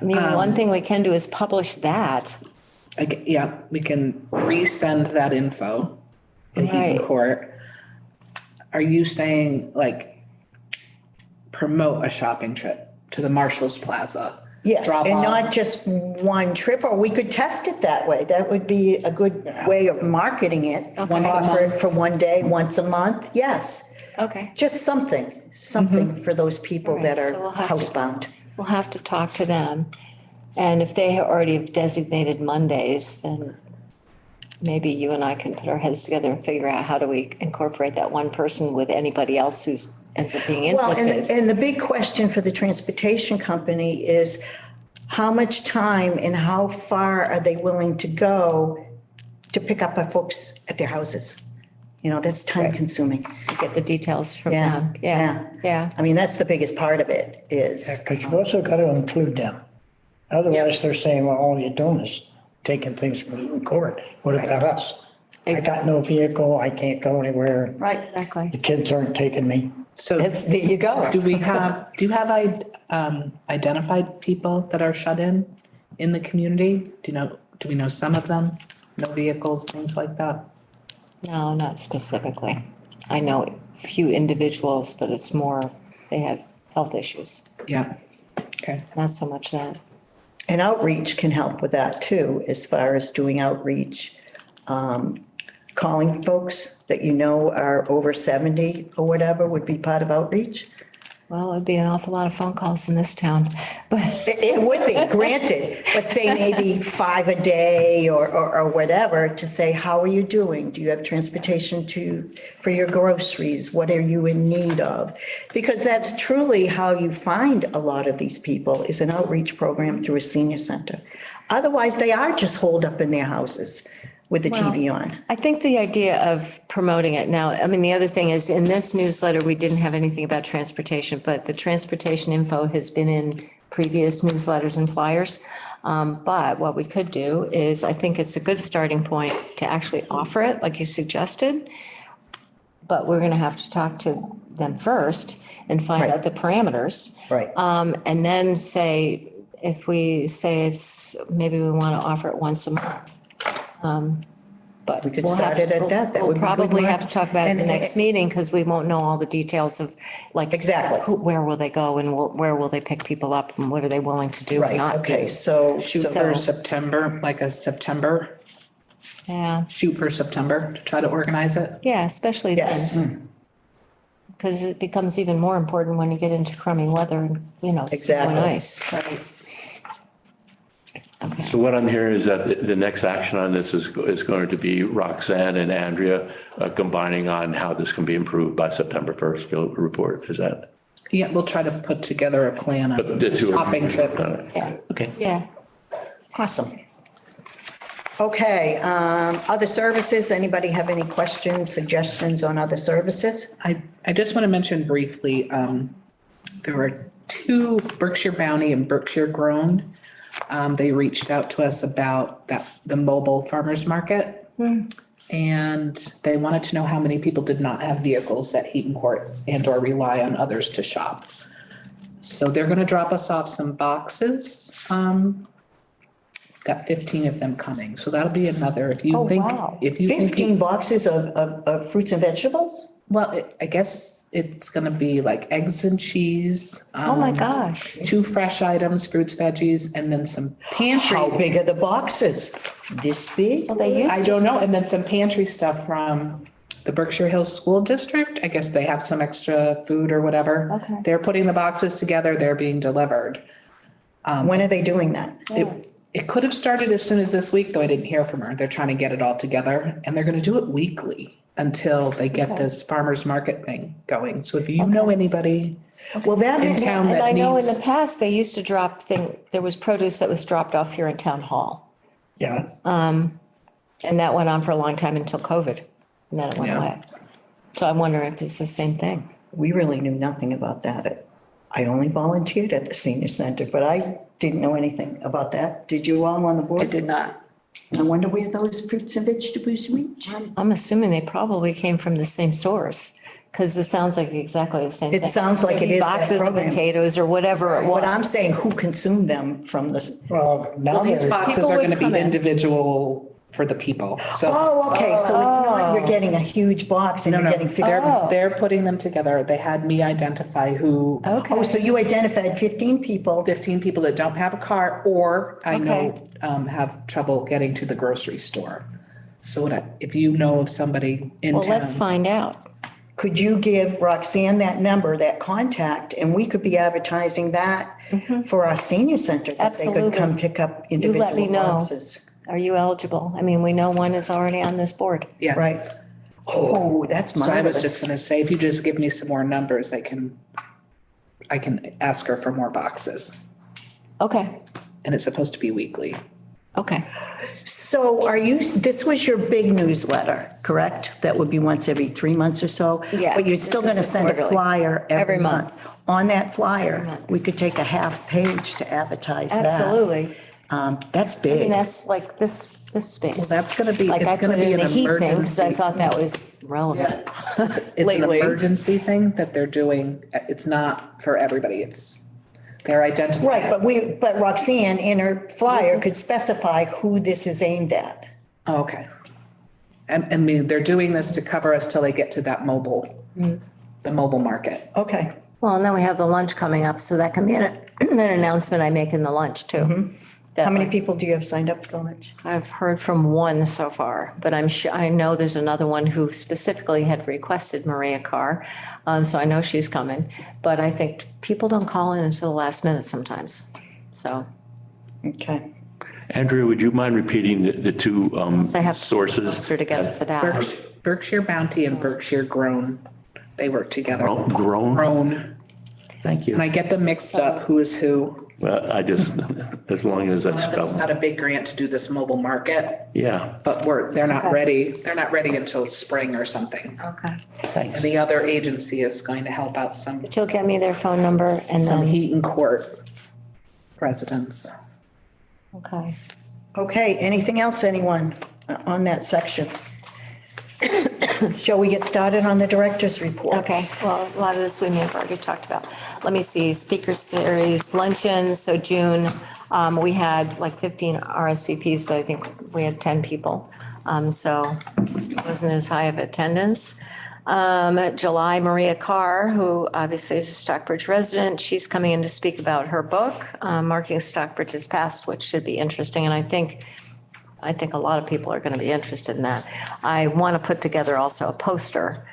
S3: I mean, one thing we can do is publish that.
S2: Yeah, we can resend that info in Heaton
S3: Right.
S2: Court. Are you saying like promote a shopping trip to the Marshalls Plaza?
S1: Yes,
S2: Drop
S1: and
S2: off.
S1: not just one trip, or we could test it that way. That would be a good way of marketing it.
S2: Once a
S1: Offer it
S2: month.
S1: for one day, once a month, yes.
S3: Okay.
S1: Just something for those people that
S3: Alright, so
S1: are
S3: we'll have to-
S1: housebound.
S3: We'll have to talk to them. And if they already have designated Mondays, then maybe you and I can put our heads together and figure out how do we incorporate that one person with anybody else who's ends up being
S1: Well,
S3: interested.
S1: and the big question for the transportation company is how much time and how far are they willing to go to pick up our folks at their houses? That's time consuming.
S3: Get the details from
S1: Yeah,
S3: them. Yeah.
S1: I mean, that's the biggest part of it is,
S5: Because you've also got to include them. Otherwise, they're saying, well, all you're doing is taking things from Eaton Court. What about us? I got no vehicle, I can't go anywhere.
S1: right,
S3: Exactly.
S5: The kids aren't taking me.
S2: So
S1: there you go.
S2: do you have identified people that are shut in the community? Do we know some of them? No vehicles, things like that?
S3: No, not specifically. I know a few individuals, but it's more, they have health issues.
S2: Yeah. Okay.
S3: Not so much that.
S1: And outreach can help with that too, as far as doing outreach. Calling folks that are over 70 or whatever would be part of outreach.
S3: Well, it'd be an awful lot of phone calls in this town, but
S1: It would be, granted, but say maybe 5 a day or whatever to say, how are you doing? Do you have transportation for your groceries? What are you in need of? Because that's truly how you find a lot of these people is an outreach program through a senior center. Otherwise, they are just holed up in their houses with the TV on.
S3: I think the idea of promoting it now, I mean, the other thing is in this newsletter, we didn't have anything about transportation, but the transportation info has been in previous newsletters and flyers. But what we could do is, I think it's a good starting point to actually offer it, like you suggested. But we're going to have to talk to them first and find
S1: Right.
S3: out the parameters.
S1: Right.
S3: And then say, if we say maybe we want to offer it once a month. But
S1: We could
S3: we'll
S1: start
S3: have-
S1: it at that. That
S3: we'll
S1: would be good,
S3: probably
S1: Mark.
S3: have to talk about it in the
S1: And-
S3: next meeting because we won't know all the details of like.
S1: Exactly.
S3: Where will they go and where will they pick people up and what are they willing to do or
S1: Right,
S3: not
S1: okay,
S3: do?
S1: so.
S2: Shoot
S1: so-
S2: for September, like a September,
S3: Yeah,
S2: shoot for September to try to organize it.
S3: yeah, especially
S1: Yes.
S3: then. Because it becomes even more important when you get into crummy weather and, snow and
S1: Exactly.
S3: ice.
S4: So what I'm hearing is that the next action on this is going to be Roxanne and Andrea combining on how this can be improved by September 1st. You'll report, is that?
S2: Yeah, we'll try to put together a plan on
S4: But the two of you-
S2: shopping trip.
S3: Yeah.
S4: Okay.
S3: Yeah.
S1: Awesome. Okay, other services, anybody have any questions, suggestions on other services?
S2: I just want to mention briefly, there were two, Berkshire Bounty and Berkshire Grown. They reached out to us about the mobile farmers market. And they wanted to know how many people did not have vehicles at Heaton Court and or rely on others to shop. So they're gonna drop us off some boxes. Got 15 of them coming, so that'll be another, if you
S3: Oh,
S2: think,
S3: wow.
S2: if you think.
S1: 15 boxes of fruits and vegetables?
S2: Well, I guess it's gonna be like eggs and cheese.
S3: Oh, my gosh.
S2: 2 fresh items, fruits, veggies, and then some pantry.
S1: How big are the boxes? This big?
S3: Well, they used
S2: I
S3: to,
S2: don't know, and then some pantry stuff from the Berkshire Hills School District. I guess they have some extra food or whatever.
S3: Okay.
S2: They're putting the boxes together, they're being delivered.
S1: When are they doing that?
S2: It could have started as soon as this week, though I didn't hear from her. They're trying to get it all together, and they're gonna do it weekly until they get this farmer's market thing going. So if you know anybody
S1: Well, that,
S2: in town
S3: and I
S2: that
S3: know in the
S2: needs,
S3: past, they used to there was produce that was dropped off here in Town Hall.
S5: Yeah.
S3: And that went on for a long time until COVID, and then it went
S2: Yeah.
S3: away. So I'm wondering if it's the same thing.
S1: we really knew nothing about that. I only volunteered at the senior center, but I didn't know anything about that. Did you all on the board?
S2: I did not.
S1: I wonder where those fruits and vegetables reach.
S3: I'm assuming they probably came from the same source, because it sounds like exactly the same thing.
S1: It sounds like it
S3: Maybe
S1: is that
S3: boxes of
S1: program.
S3: potatoes or whatever it
S1: What
S3: was.
S1: I'm saying, who consumed them from this?
S5: Well, now
S2: Well, these
S5: they're,
S2: boxes
S3: People
S2: are
S3: would
S2: gonna be
S3: come in.
S2: individual for the people, so.
S1: Oh, okay, so it's not you're getting a huge box and
S2: No,
S1: you're
S2: no,
S1: getting 50.
S2: they're putting them together. They had me identify who,
S3: Okay.
S1: Oh, so you identified 15 people.
S2: 15 people that don't have a car or I know
S3: Okay.
S2: have trouble getting to the grocery store. So if you know of somebody in
S3: Well,
S2: town.
S3: let's find out.
S1: Could you give Roxanne that number, that contact, and we could be advertising that for our senior center? That they could come
S3: Absolutely.
S1: pick up
S3: You let
S1: individual
S3: me know.
S1: boxes.
S3: Are you eligible? I mean, we know one is already on this board.
S2: Yeah.
S1: Right. Oh, that's
S2: So I was just
S1: marvelous.
S2: gonna say, if you just give me some more numbers, I can ask her for more boxes.
S3: Okay,
S2: And it's supposed to be weekly.
S3: okay.
S1: So this was your big newsletter, correct? That would be once every 3 months or so?
S3: Yeah,
S1: But you're
S3: this
S1: still
S3: is
S1: going to
S3: a
S1: send a
S3: quarterly.
S1: flyer every
S3: Every
S1: month.
S3: month.
S1: On that
S3: Every
S1: flyer,
S3: month.
S1: we could take a half page to advertise that.
S3: Absolutely.
S1: That's
S3: And
S1: big.
S3: that's like this space.
S2: Well, that's gonna be,
S3: Like I
S2: it's gonna
S3: put
S2: be
S3: in
S2: an
S3: the heat thing because I
S2: emergency.
S3: thought that was relevant.
S2: It's an
S3: lately.
S2: emergency thing that they're doing. It's not for everybody. They're identifying.
S1: Right, but Roxanne in her flyer could specify who this is aimed at.
S2: Oh, okay. I mean, they're doing this to cover us till they get to that the mobile market.
S1: Okay.
S3: Well, and then we have the lunch coming up, so that can be an announcement I make in the lunch too.
S1: How many people do you have signed up for the lunch?
S3: I've heard from one so far, but I know there's another one who specifically had requested Maria Carr. So I know she's coming, but I think people don't call in until the last minute sometimes. So
S1: Okay.
S4: Andrea, would you mind repeating the two
S3: I have to
S4: sources?
S3: poster together for that.
S2: Berkshire Bounty and Berkshire Grown, they work together.
S4: Grown?
S2: Grown.
S4: Thank
S2: And I
S4: you.
S2: get them mixed up, who is who.
S4: Well, as long as that's
S2: It's
S4: spelled,
S2: not a big grant to do this mobile market,
S4: yeah,
S2: but they're not
S3: Okay.
S2: ready. They're not ready until spring or something.
S3: Okay.
S2: And
S4: thanks.
S2: the other agency is going to help out some
S3: But you'll get me their phone number and then,
S2: Heaton Court residents.
S3: okay.
S1: Okay, anything else, anyone, on that section? Shall we get started on the director's report?
S3: Okay, well, a lot of this we may have already talked about. Let me see, speaker series, luncheon, so June, we had like 15 RSVPs, but I think we had 10 people. So it wasn't as high of attendance. July, Maria Carr, who obviously is a Stockbridge resident, she's coming in to speak about her book, Marking Stockbridge's Past, which should be interesting, and I think a lot of people are going to be interested in that. I want to put together also a poster,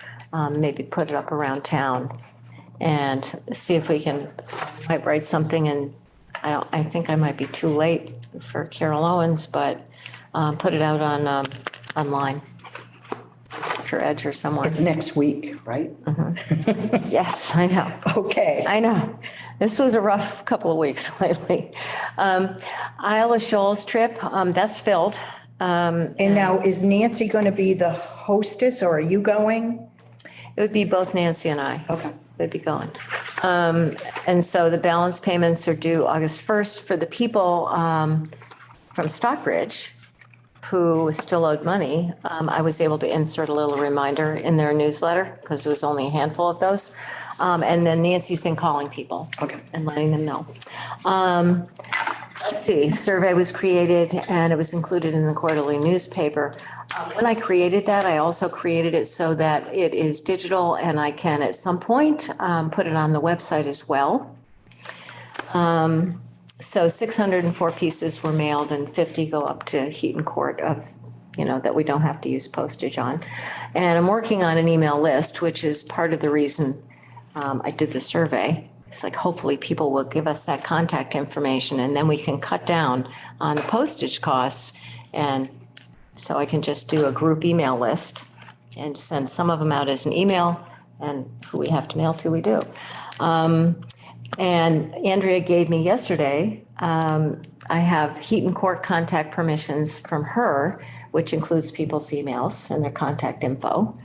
S3: maybe put it up around town and see if we might write something, and I think I might be too late for Carol Owens, but put it out on online. Or Edge or somewhere.
S1: It's next week, right?
S3: Yes, I know.
S1: Okay.
S3: I know. This was a rough couple of weeks lately. Isle of Shoals trip, that's filled.
S1: And now, is Nancy going to be the hostess, or are you going?
S3: It would be both Nancy and I.
S1: Okay.
S3: Would be going. And so the balance payments are due August 1st for the people from Stockbridge who still owed money. I was able to insert a little reminder in their newsletter because there was only a handful of those. And then Nancy's been calling people.
S1: Okay.
S3: And letting them know. Let's see, survey was created and it was included in the quarterly newspaper. When I created that, I also created it so that it is digital and I can at some point put it on the website as well. So 604 pieces were mailed and 50 go up to Heaton Court of, that we don't have to use postage on. And I'm working on an email list, which is part of the reason I did the survey. It's like, hopefully people will give us that contact information and then we can cut down on the postage costs. And so I can just do a group email list and send some of them out as an email, and who we have to mail to, we do. And Andrea gave me yesterday, I have Heaton Court contact permissions from her, which includes people's emails and their contact info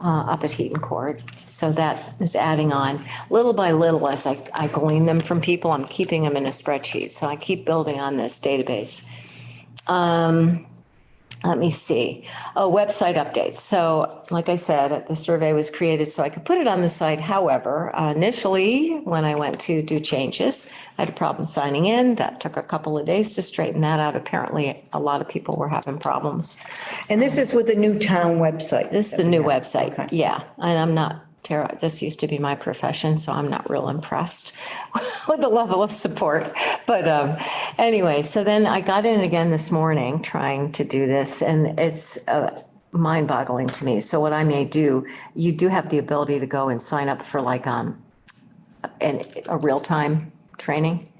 S3: up at Heaton Court. So that is adding on little by little as I glean them from people. I'm keeping them in a spreadsheet. So I keep building on this database. Let me see. Oh, website updates. So like I said, the survey was created so I could put it on the site. However, initially, when I went to do changes, I had a problem signing in. That took a couple of days to straighten that out. Apparently, a lot of people were having problems.
S1: And this is with the new town website?
S3: This is the new website.
S1: Okay.
S3: Yeah. And I'm not, Tara, this used to be my profession, so I'm not real impressed with the level of support. But anyway, so then I got in again this morning trying to do this, and it's mind-boggling to me. So what I may do, you do have the ability to go and sign up for like a real-time training,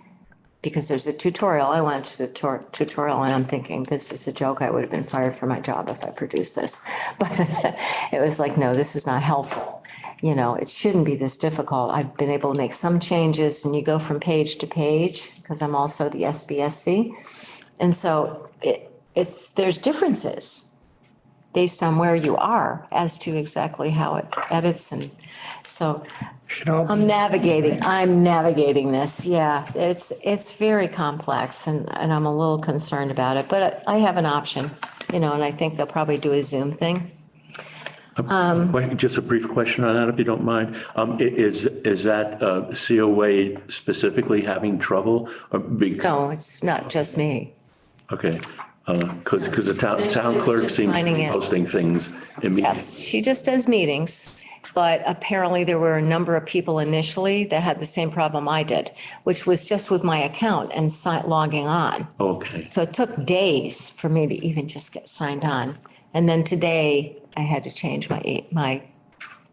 S3: because there's a tutorial. I went to the tutorial and I'm thinking, this is a joke. I would have been fired from my job if I produced this. But it was like, no, this is not helpful. It shouldn't be this difficult. I've been able to make some changes and you go from page to page because I'm also the SBSC. And so there's differences based on where you are as to exactly how it edits. And so I'm navigating this. Yeah, it's very complex and I'm a little concerned about it, but I have an option, and I think they'll probably do a Zoom thing.
S4: Just a brief question on that, if you don't mind. Is that COA specifically having trouble?
S3: No, it's not just me.
S4: Okay, because the town clerk seems to be posting things immediately.
S3: Yes, she just does meetings, but apparently there were a number of people initially that had the same problem I did, which was just with my account and logging on.
S4: Okay.
S3: So it took days for me to even just get signed on. And then today I had to change my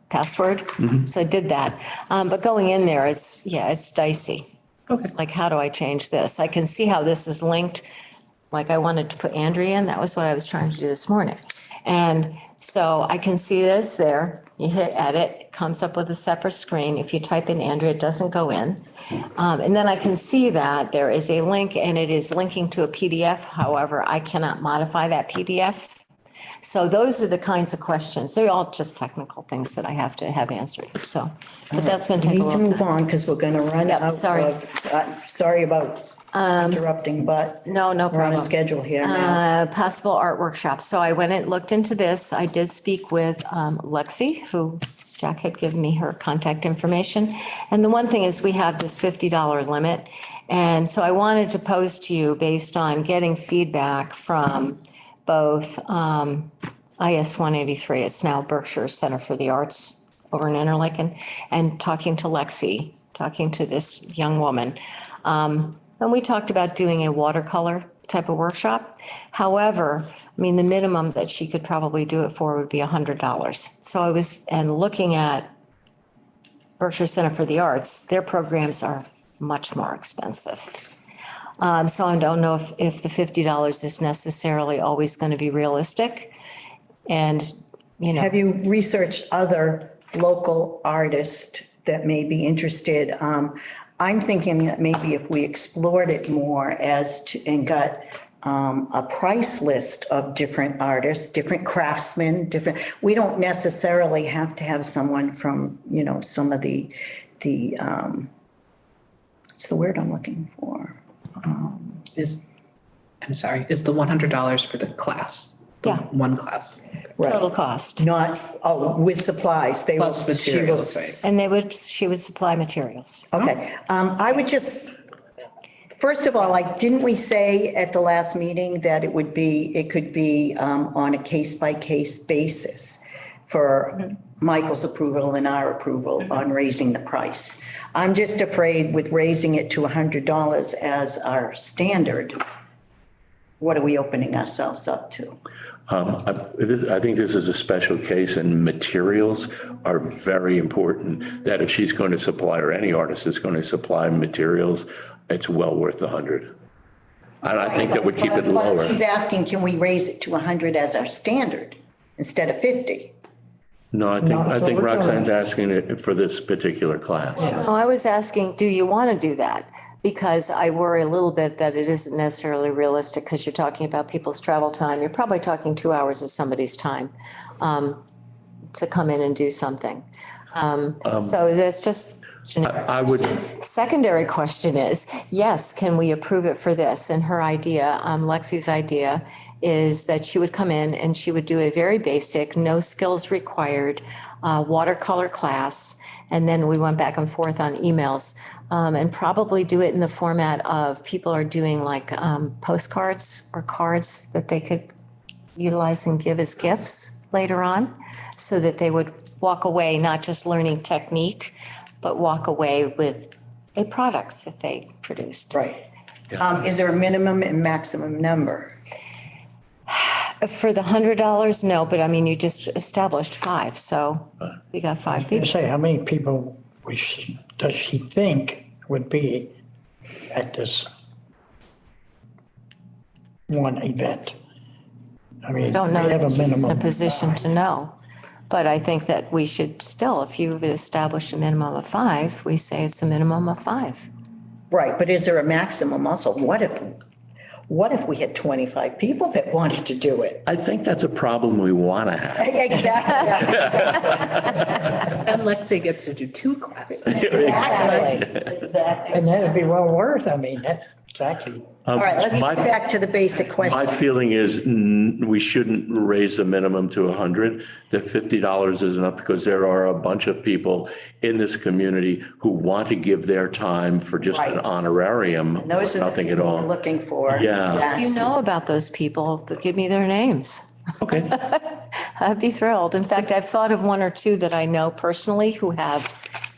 S3: password. So I did that. But going in there, it's dicey. Okay. It's like, how do I change this? I can see how this is linked. Like I wanted to put Andrea in. That was what I was trying to do this morning. And so I can see this there. You hit edit, it comes up with a separate screen. If you type in Andrea, it doesn't go in. And then I can see that there is a link and it is linking to a PDF. However, I cannot modify that PDF. So those are the kinds of questions. They're all just technical things that I have to have answered. So, but that's going to take a little time.
S1: We need to move on because we're going to run out
S3: sorry.
S1: sorry about interrupting, but
S3: No
S1: we're on
S3: problem.
S1: a schedule here now.
S3: Possible art workshop. So I went and looked into this. I did speak with Lexi, who Jack had given me her contact information. And the one thing is we have this $50 limit. And so I wanted to pose to you based on getting feedback from both IS 183, it's now Berkshire Center for the Arts over in Interlaken, and talking to Lexi, talking to this young woman. And we talked about doing a watercolor type of workshop. However, the minimum that she could probably do it for would be $100. So I was, and looking at Berkshire Center for the Arts, their programs are much more expensive. So I don't know if the $50 is necessarily always going to be realistic. And,
S1: Have you researched other local artists that may be interested? I'm thinking that maybe if we explored it more and got a price list of different artists, different craftsmen, we don't necessarily have to have someone from, some of the what's the word I'm looking for?
S2: Is the $100 for the class?
S3: Yeah.
S2: One class.
S3: Total cost.
S1: Not, with supplies, they will.
S2: Plus
S1: she will-
S2: materials, right?
S3: And she would supply materials.
S1: Okay, I would just, first of all, like, didn't we say at the last meeting that it could be on a case-by-case basis for Michael's approval and our approval on raising the price? I'm just afraid with raising it to $100 as our standard, what are we opening ourselves up to?
S4: I think this is a special case, and materials are very important, that if she's going to supply, or any artist is going to supply materials, it's well worth 100. And I think that would keep it
S1: But
S4: lower.
S1: she's asking, can we raise it to 100 as our standard instead of 50?
S4: No, I think Roxanne's asking it for this particular class.
S3: No, I was asking, do you want to do that? Because I worry a little bit that it isn't necessarily realistic because you're talking about people's travel time. You're probably talking 2 hours of somebody's time to come in and do something. So that's just generic.
S4: I would,
S3: Secondary question is, yes, can we approve it for this? And her idea, Lexi's idea, is that she would come in and she would do a very basic, no skills required, watercolor class. And then we went back and forth on emails, and probably do it in the format of people are doing like postcards or cards that they could utilize and give as gifts later on, so that they would walk away not just learning technique, but walk away with a product that they produced.
S1: Right. Is there a minimum and maximum number?
S3: For the $100, no, but I mean, you just established 5, so we got 5
S5: I
S3: people.
S5: say, how many people does she think would be at this one event? I mean,
S3: I don't know
S5: we have
S3: that
S5: a
S3: she's in a
S5: minimum.
S3: position to know. But I think that we should still, if you've established a minimum of 5, we say it's a minimum of 5.
S1: Right, but is there a maximum also? What if we had 25 people that wanted to do it?
S4: I think that's a problem we want to have.
S1: Exactly.
S2: And Lexi gets to do 2 classes.
S1: Exactly.
S5: And that'd be well worth, I mean, that, exactly.
S1: All right, let's
S4: My-
S1: get back to the basic
S4: My
S1: question.
S4: feeling is we shouldn't raise the minimum to 100. That $50 is enough, because there are a bunch of people in this community who want to give their time for just an
S1: Right.
S4: honorarium,
S1: Those are the
S4: nothing at
S1: people we're
S4: all.
S1: looking for.
S4: Yeah.
S3: If you know about those people, but give me their names.
S4: Okay.
S3: I'd be thrilled. In fact, I've thought of 1 or 2 that I know personally who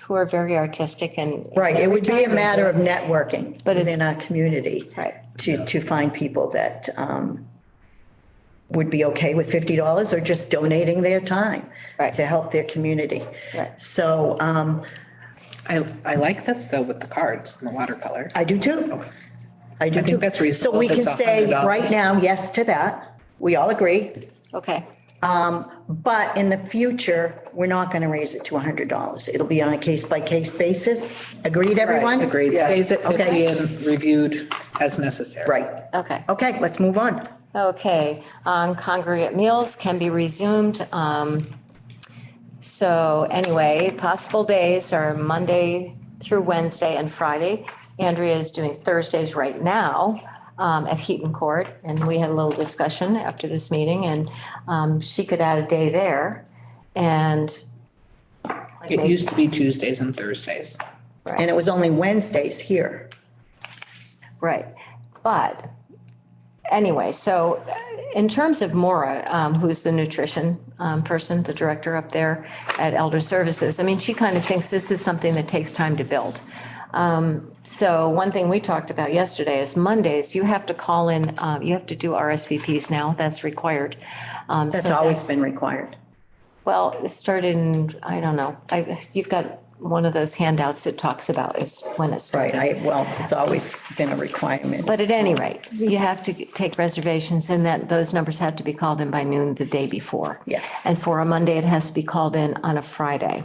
S3: are very artistic and.
S1: Right, it would be a matter of networking
S3: But it's-
S1: within our community.
S3: Right.
S1: To find people that would be okay with $50 or just donating their time
S3: Right.
S1: to help their community.
S3: Right.
S1: So
S2: I like this though with the cards and the watercolor.
S1: I do too. I do
S2: I think
S1: too.
S2: that's reasonable
S1: So we
S2: if
S1: can
S2: it's
S1: say
S2: $100.
S1: right now, yes to that. We all agree.
S3: Okay.
S1: But in the future, we're not going to raise it to $100. It'll be on a case-by-case basis. Agreed, everyone?
S2: Agreed. Stays at 50
S1: Okay.
S2: and reviewed as necessary.
S1: Right.
S3: Okay.
S1: Okay, let's move on.
S3: Okay. Congregate meals can be resumed. So anyway, possible days are Monday through Wednesday and Friday. Andrea is doing Thursdays right now at Heaton Court. And we had a little discussion after this meeting, and she could add a day there. And
S2: It used to be Tuesdays and Thursdays.
S1: And it was only Wednesdays here.
S3: right. But anyway, so in terms of Maura, who's the nutrition person, the director up there at Elder Services, I mean, she kind of thinks this is something that takes time to build. So one thing we talked about yesterday is Mondays, you have to call in, you have to do RSVPs now. That's required.
S1: That's always been required.
S3: Well, it started in, I don't know, you've got one of those handouts that talks about is when it
S1: Right,
S3: started.
S1: well, it's always been a requirement.
S3: But at any rate, you have to take reservations, and that those numbers have to be called in by noon the day before.
S1: Yes.
S3: And for a Monday, it has to be called in on a Friday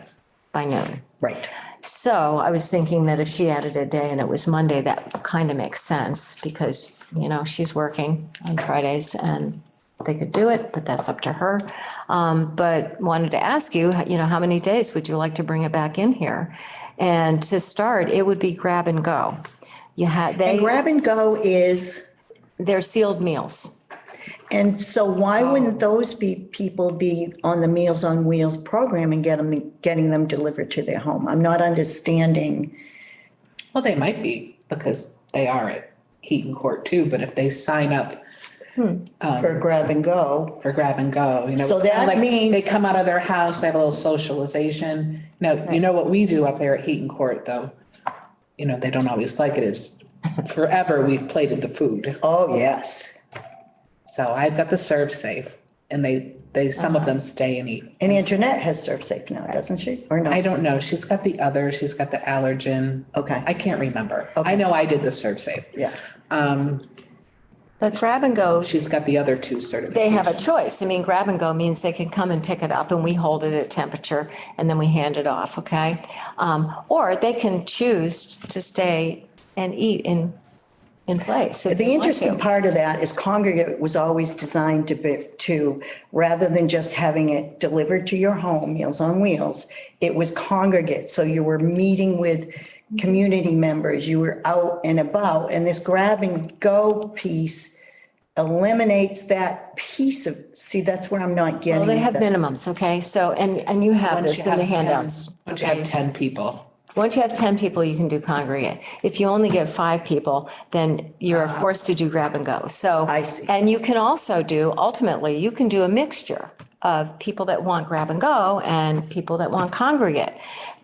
S3: by noon.
S1: Right.
S3: So I was thinking that if she added a day and it was Monday, that kind of makes sense because, you know, she's working on Fridays and they could do it, but that's up to her. But wanted to ask you, you know, how many days would you like to bring it back in here? And to start, it would be grab and go. You had,
S1: And grab and go is,
S3: they're sealed meals.
S1: And so why wouldn't those people be on the Meals on Wheels program and getting them delivered to their home? I'm not understanding.
S2: Well, they might be because they are at Heaton Court too, but if they sign up
S1: For grab and go.
S2: for grab and go,
S1: So
S2: it's kinda
S1: that
S2: like
S1: means-
S2: they come out of their house, they have a little socialization. Now, you know what we do up there at Heaton Court though? They don't always like it is forever we've plated the food.
S1: Oh, yes.
S2: So I've got the Serve Safe and some of them stay and eat.
S1: And Antoinette has ServSafe now, doesn't she? Or no?
S2: I don't know. She's got the other, she's got the allergen.
S1: Okay.
S2: I can't remember.
S1: Okay.
S2: I know I did the Serve Safe.
S1: Yeah.
S3: But grab and go,
S2: She's got the other two certifications.
S3: they have a choice. I mean, grab and go means they can come and pick it up and we hold it at temperature and then we hand it off, okay? Or they can choose to stay and eat in place. if
S1: The
S3: they want
S1: interesting
S3: to.
S1: part of that is Congregate was always designed to, rather than just having it delivered to your home, Meals on Wheels, it was Congregate. So you were meeting with community members, you were out and about, and this grab and go piece eliminates that piece of, see, that's where I'm not getting.
S3: Well, they have
S1: at that.
S3: minimums, okay? So, and you have
S2: Once
S3: this
S2: you
S3: in the
S2: have 10
S3: handouts.
S2: Once you have
S3: okay?
S2: 10 people.
S3: Once you have 10 people, you can do congregate. If you only get 5 people, then you're forced to do grab and go. So.
S1: I see.
S3: And you can also ultimately, you can do a mixture of people that want grab and go and people that want congregate.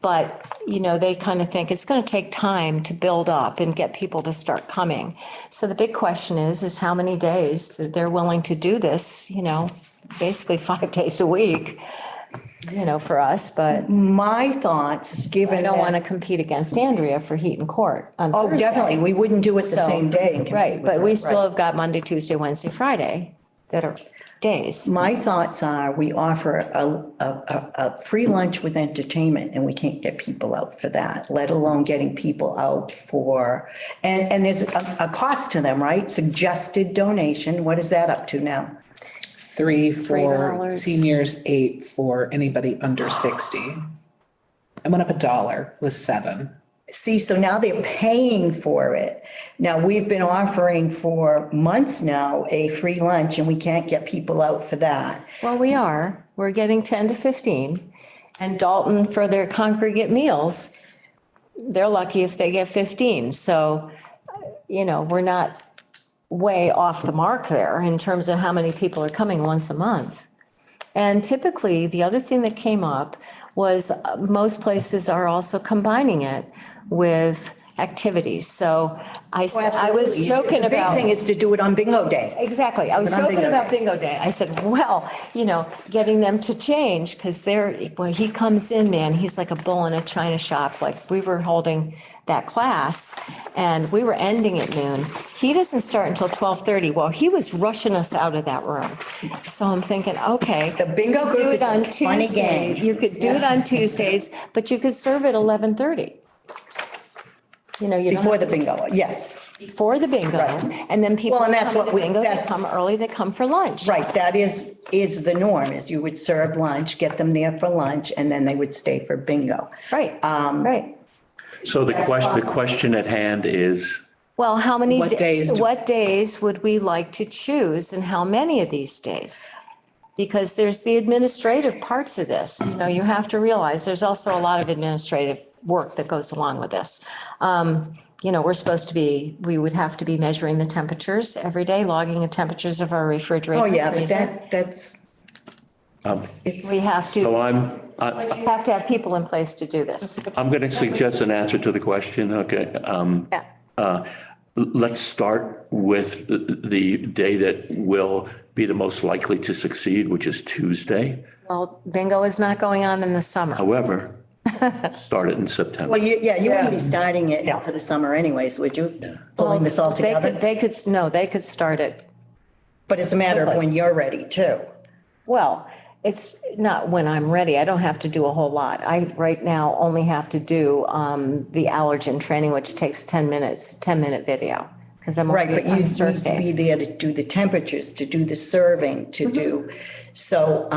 S3: But, they kind of think it's going to take time to build up and get people to start coming. So the big question is how many days that they're willing to do this, basically 5 days a week, for us, but.
S1: My thoughts, given
S3: I don't want to
S1: that,
S3: compete against Andrea for Heaton Court on
S1: oh,
S3: Thursday.
S1: definitely, we wouldn't do it the
S3: So-
S1: same day. and compete
S3: Right,
S1: with
S3: but
S1: her,
S3: we still
S1: right.
S3: have got Monday, Tuesday, Wednesday, Friday that are days.
S1: My thoughts are, we offer a free lunch with entertainment, and we can't get people out for that, let alone getting people out for, and there's a cost to them, right? Suggested donation, what is that up to now?
S2: 3 for
S3: $3.
S2: seniors, 8 for anybody under 60. I went up $1 was 7.
S1: See, so now they're paying for it. Now, we've been offering for months now a free lunch, and we can't get people out for that.
S3: Well, we are. We're getting 10 to 15. And Dalton, for their congregate meals, they're lucky if they get 15. So, we're not way off the mark there in terms of how many people are coming once a month. And typically, the other thing that came up was most places are also combining it with activities. So I was joking
S1: The big
S3: about.
S1: thing is to do it on bingo day.
S3: Exactly. I was
S1: On
S3: joking
S1: bingo
S3: about
S1: day.
S3: bingo day. I said, well, getting them to change because when he comes in, man, he's like a bull in a china shop. Like we were holding that class and we were ending at noon. He doesn't start until 12:30. Well, he was rushing us out of that room. So I'm thinking, okay.
S1: The bingo
S3: do
S1: group
S3: it
S1: is
S3: on
S1: a funny
S3: Tuesday.
S1: game.
S3: You could do it on Tuesdays, but you could serve at 11:30. You don't
S1: Before
S3: have
S1: the bingo, yes.
S3: before the bingo,
S1: Right.
S3: and then people
S1: Well, and
S3: come
S1: that's
S3: to
S1: what
S3: the
S1: we-
S3: bingo, they
S1: that's-
S3: come early, they come for lunch.
S1: Right, that is the norm, is you would serve lunch, get them there for lunch, and then they would stay for bingo.
S3: Right, right.
S4: So the question at hand is,
S3: Well, how many?
S2: What days do-
S3: What days would we like to choose and how many of these days? Because there's the administrative parts of this. You have to realize there's also a lot of administrative work that goes along with this. We would have to be measuring the temperatures every day, logging the temperatures of our refrigerator.
S1: Oh, yeah, but
S3: freezer.
S1: that's, it's,
S3: We have
S4: so
S3: to,
S4: I'm
S3: have to have people in place to do this.
S4: going to suggest an answer to the question, okay?
S3: Yeah.
S4: Let's start with the day that will be the most likely to succeed, which is Tuesday.
S3: Well, bingo is not going on in the summer.
S4: However, start it in September.
S1: well, you wouldn't be starting it for the summer anyways, would you? Pulling this all together?
S3: They could start it.
S1: But it's a matter of when you're ready too.
S3: Well, it's not when I'm ready. I don't have to do a whole lot. I right now only have to do the allergen training, which takes 10 minutes, 10-minute video. Because I'm
S1: Right, but
S3: already
S1: you
S3: on
S1: need
S3: Serve
S1: to be
S3: Safe.
S1: there to do the temperatures, to do the serving, to do, so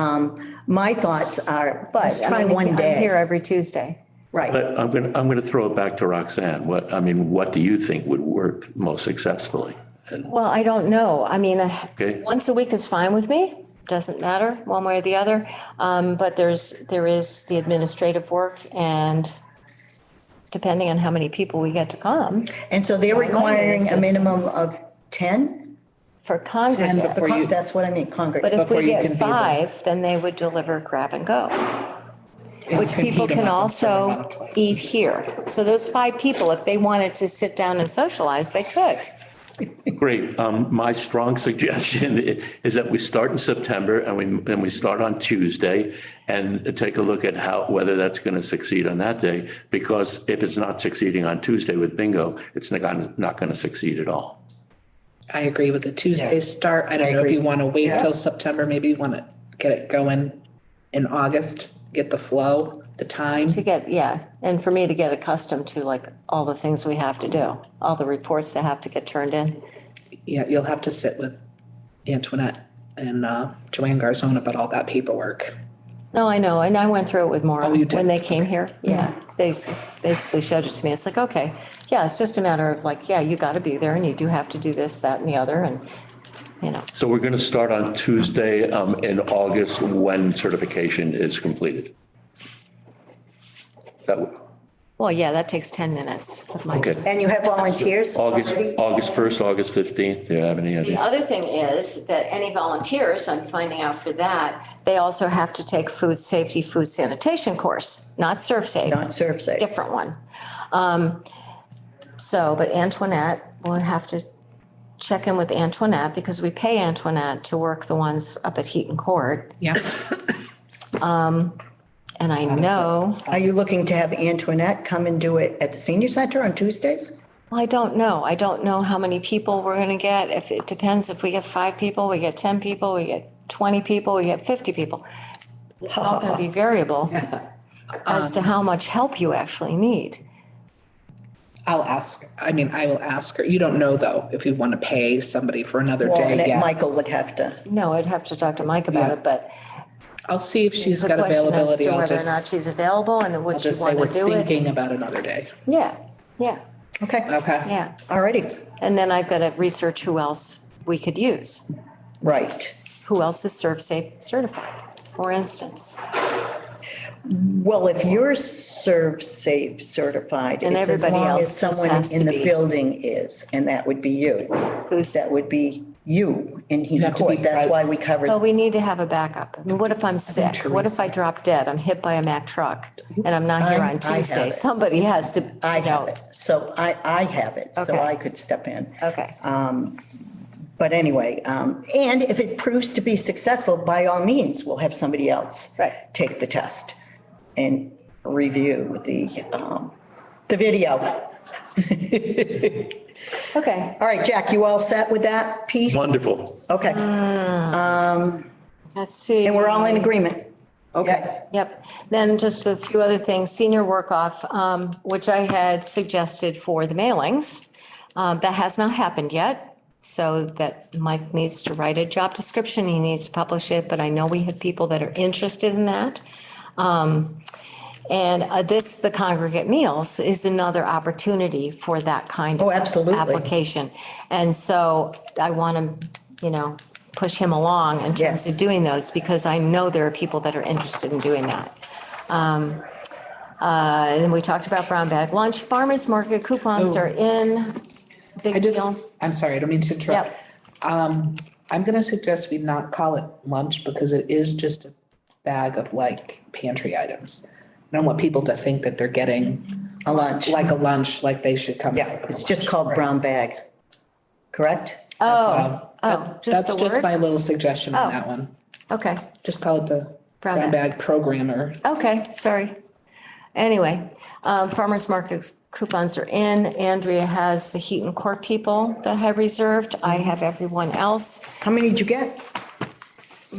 S1: my thoughts are, let's
S3: But
S1: try
S3: I mean,
S1: one
S3: I'm here
S1: day.
S3: every Tuesday.
S1: Right,
S4: But I'm going to throw it back to Roxanne. What do you think would work most successfully?
S3: Well, I don't know. I mean,
S4: Okay.
S3: once a week is fine with me. Doesn't matter one way or the other. But there is the administrative work, and depending on how many people we get to come
S1: And so they're
S3: Monday
S1: requiring a minimum
S3: assistance.
S1: of 10?
S3: for congregate.
S2: before you-
S1: That's what I mean, congregate.
S3: But if
S2: Before
S3: we
S2: you can
S3: get
S2: be there.
S3: 5, then they would deliver grab and go, which
S2: And
S3: people
S2: heat 'em
S3: can
S2: up and serve 'em on a
S3: also
S2: plate.
S3: eat here. So those 5 people, if they wanted to sit down and socialize, they could.
S4: Great. My strong suggestion is that we start in September and we start on Tuesday and take a look at whether that's going to succeed on that day. Because if it's not succeeding on Tuesday with bingo, it's not going to succeed at all.
S2: I agree with the Tuesday start. I don't know if you want to wait till September, maybe you want to get it going in August, get the flow, the time.
S3: To get, yeah, and for me to get accustomed to like all the things we have to do, all the reports that have to get turned in.
S2: Yeah, you'll have to sit with Antoinette and Joanne Garzone about all that paperwork.
S3: No, I know, and I went through it with Maura
S2: Oh, you did?
S3: when they came here. Yeah, they basically showed it to me. It's like, okay, yeah, it's just a matter of like, yeah, you got to be there and you do have to do this, that, and the other, and, you know.
S4: So we're going to start on Tuesday in August when certification is completed.
S3: Well, yeah, that takes 10 minutes of my.
S4: Okay.
S1: And you have volunteers
S4: August
S1: already?
S4: 1st, August 15th. Do you have any
S3: The
S4: idea?
S3: other thing is that any volunteers, I'm finding out for that, they also have to take food safety, food sanitation course, not serve safe.
S1: Not serve safe.
S3: Different one. So, but Antoinette, we'll have to check in with Antoinette because we pay Antoinette to work the ones up at Heaton Court.
S2: Yeah.
S3: And I know,
S1: Are you looking to have Antoinette come and do it at the senior center on Tuesdays?
S3: well, I don't know. I don't know how many people we're going to get. If it depends, if we get 5 people, we get 10 people, we get 20 people, we get 50 people. It's all going to be variable as to how much help you actually need.
S2: I'll ask. I mean, I will ask her. You don't know though, if you want to pay somebody for another
S1: Well,
S2: day
S1: and
S2: yet.
S1: Michael would have to.
S3: No, I'd have to talk to Mike about
S2: Yeah.
S3: it, but
S2: I'll see if she's
S3: it's a
S2: got
S3: question as
S2: availability.
S3: to
S2: I'll
S3: whether or not
S2: just,
S3: she's available and
S2: I'll
S3: would she
S2: just say
S3: want
S2: we're
S3: to do it.
S2: thinking about another day.
S3: Yeah, yeah,
S1: Okay,
S2: Okay.
S3: yeah.
S1: all righty,
S3: And then I've got to research who else we could use.
S1: right.
S3: Who else is Serve Safe certified, for instance?
S1: Well, if you're Serve Safe certified,
S3: And
S1: it's as
S3: everybody
S1: long
S3: else
S1: as
S3: just
S1: someone
S3: has to
S1: in the
S3: be.
S1: building is, and that would be you.
S3: Who's,
S1: That would be you in Heaton
S2: have to be
S1: Court. That's
S2: present.
S1: why we covered.
S3: well, we need to have a backup. I mean, what if I'm sick? What if I
S2: Teresa.
S3: drop dead? I'm hit by a Mack truck and I'm not here
S1: I
S3: on
S1: have
S3: Tuesday.
S1: it.
S3: Somebody has to,
S1: I
S3: you
S1: have
S3: know.
S1: it, so I have it, so
S3: Okay.
S1: I could step in.
S3: Okay,
S1: But anyway, and if it proves to be successful, by all means, we'll have somebody else
S3: Right.
S1: take the test and review the video.
S3: okay.
S1: All right, Jack, you all set with that piece?
S4: Wonderful.
S1: Okay,
S3: Let's see.
S1: and we're all in agreement? Okay.
S3: Yep. Then just a few other things, senior work off, which I had suggested for the mailings. That has not happened yet. So that Mike needs to write a job description. He needs to publish it, but I know we have people that are interested in that. And this, the congregate meals is another opportunity for that kind of
S1: Oh, absolutely.
S3: application. And so I want to, you know, push him along in terms
S1: Yes.
S3: of doing those because I know there are people that are interested in doing that. And then we talked about brown bag lunch. Farmers market coupons
S2: Oh.
S3: are in.
S2: I
S3: Big
S2: just,
S3: deal.
S2: I'm sorry, I don't mean to interrupt.
S3: Yep.
S2: I'm gonna suggest we not call it lunch because it is just a bag of like pantry items. I don't want people to think that they're getting
S1: A lunch.
S2: like a lunch, like they should come.
S1: Yeah, it's just called brown bag, correct?
S3: Oh,
S2: That's
S3: just the
S2: just
S3: word?
S2: my little suggestion on
S3: Oh.
S2: that one.
S3: Okay.
S2: Just call it the
S3: Brown
S2: brown
S3: bag.
S2: bag program or,
S3: Okay, sorry. Anyway, farmers market coupons are in. Andrea has the Heaton Court people that have reserved. I have everyone else.
S1: How many did you get?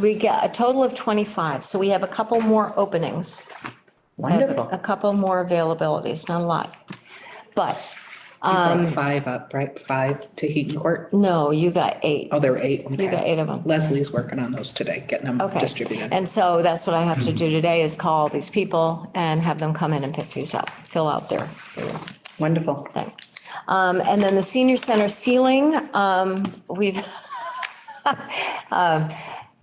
S3: We got a total of 25, so we have a couple more openings. I have
S1: Wonderful.
S3: A couple more availabilities, not a lot. But
S2: you brought 5 up, right? 5 to Heaton Court?
S3: no, you got 8.
S2: Oh, there were 8.
S3: You got 8 of them.
S2: Leslie's working on those today, getting them
S3: Okay.
S2: distributed.
S3: And so that's what I have to do today is call these people and have them come in and pick these up, fill out their
S1: Wonderful.
S3: thing. And then the senior center ceiling, we've,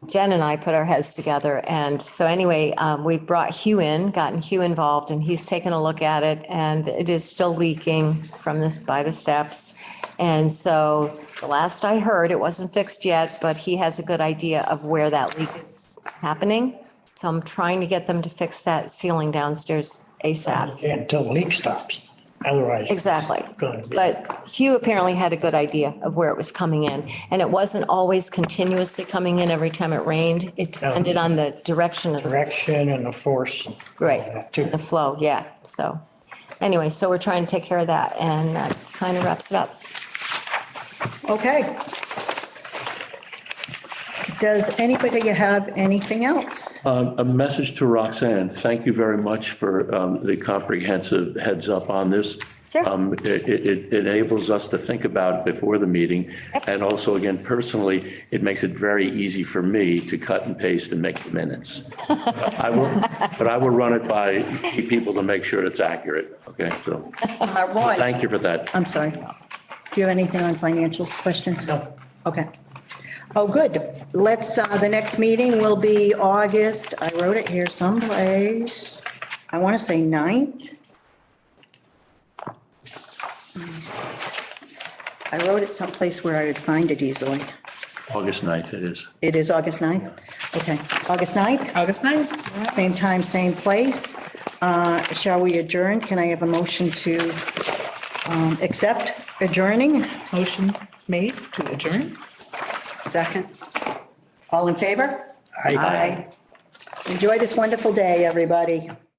S3: Jen and I put our heads together. And so anyway, we brought Hugh in, gotten Hugh involved, and he's taken a look at it, and it is still leaking from this, by the steps. And so the last I heard, it wasn't fixed yet, but he has a good idea of where that leak is happening. So I'm trying to get them to fix that ceiling downstairs ASAP.
S5: Until the leak stops. Otherwise.
S3: Exactly.
S5: Gonna be-
S3: But Hugh apparently had a good idea of where it was coming in. And it wasn't always continuously coming in every time it rained. It depended on the direction of,
S5: Direction and the force.
S3: right,
S5: That too.
S3: the flow, yeah. So anyway, so we're trying to take care of that, and that kind of wraps it up.
S1: Okay. Does anybody have anything else?
S4: A message to Roxanne. Thank you very much for the comprehensive heads up on this.
S3: Sure.
S4: It enables us to think about it before the meeting. And also, again, personally, it makes it very easy for me to cut and paste and make the minutes. But I will run it by people to make sure it's accurate. Okay, so
S1: Roy,
S4: thank you for that.
S1: I'm sorry. Do you have anything on financial questions?
S5: No.
S1: Okay. Oh, good. Let's, the next meeting will be August, I wrote it here someplace. I want to say 9th. Let me see. I wrote it someplace where I would find it easily.
S4: August 9th it is.
S1: It is August 9th? Okay, August 9th,
S2: August 9th.
S1: same time, same place. Shall we adjourn? Can I have a motion to accept adjourning?
S2: Motion made to adjourn.
S1: Second. All in favor?
S5: I-
S1: Enjoy this wonderful day, everybody.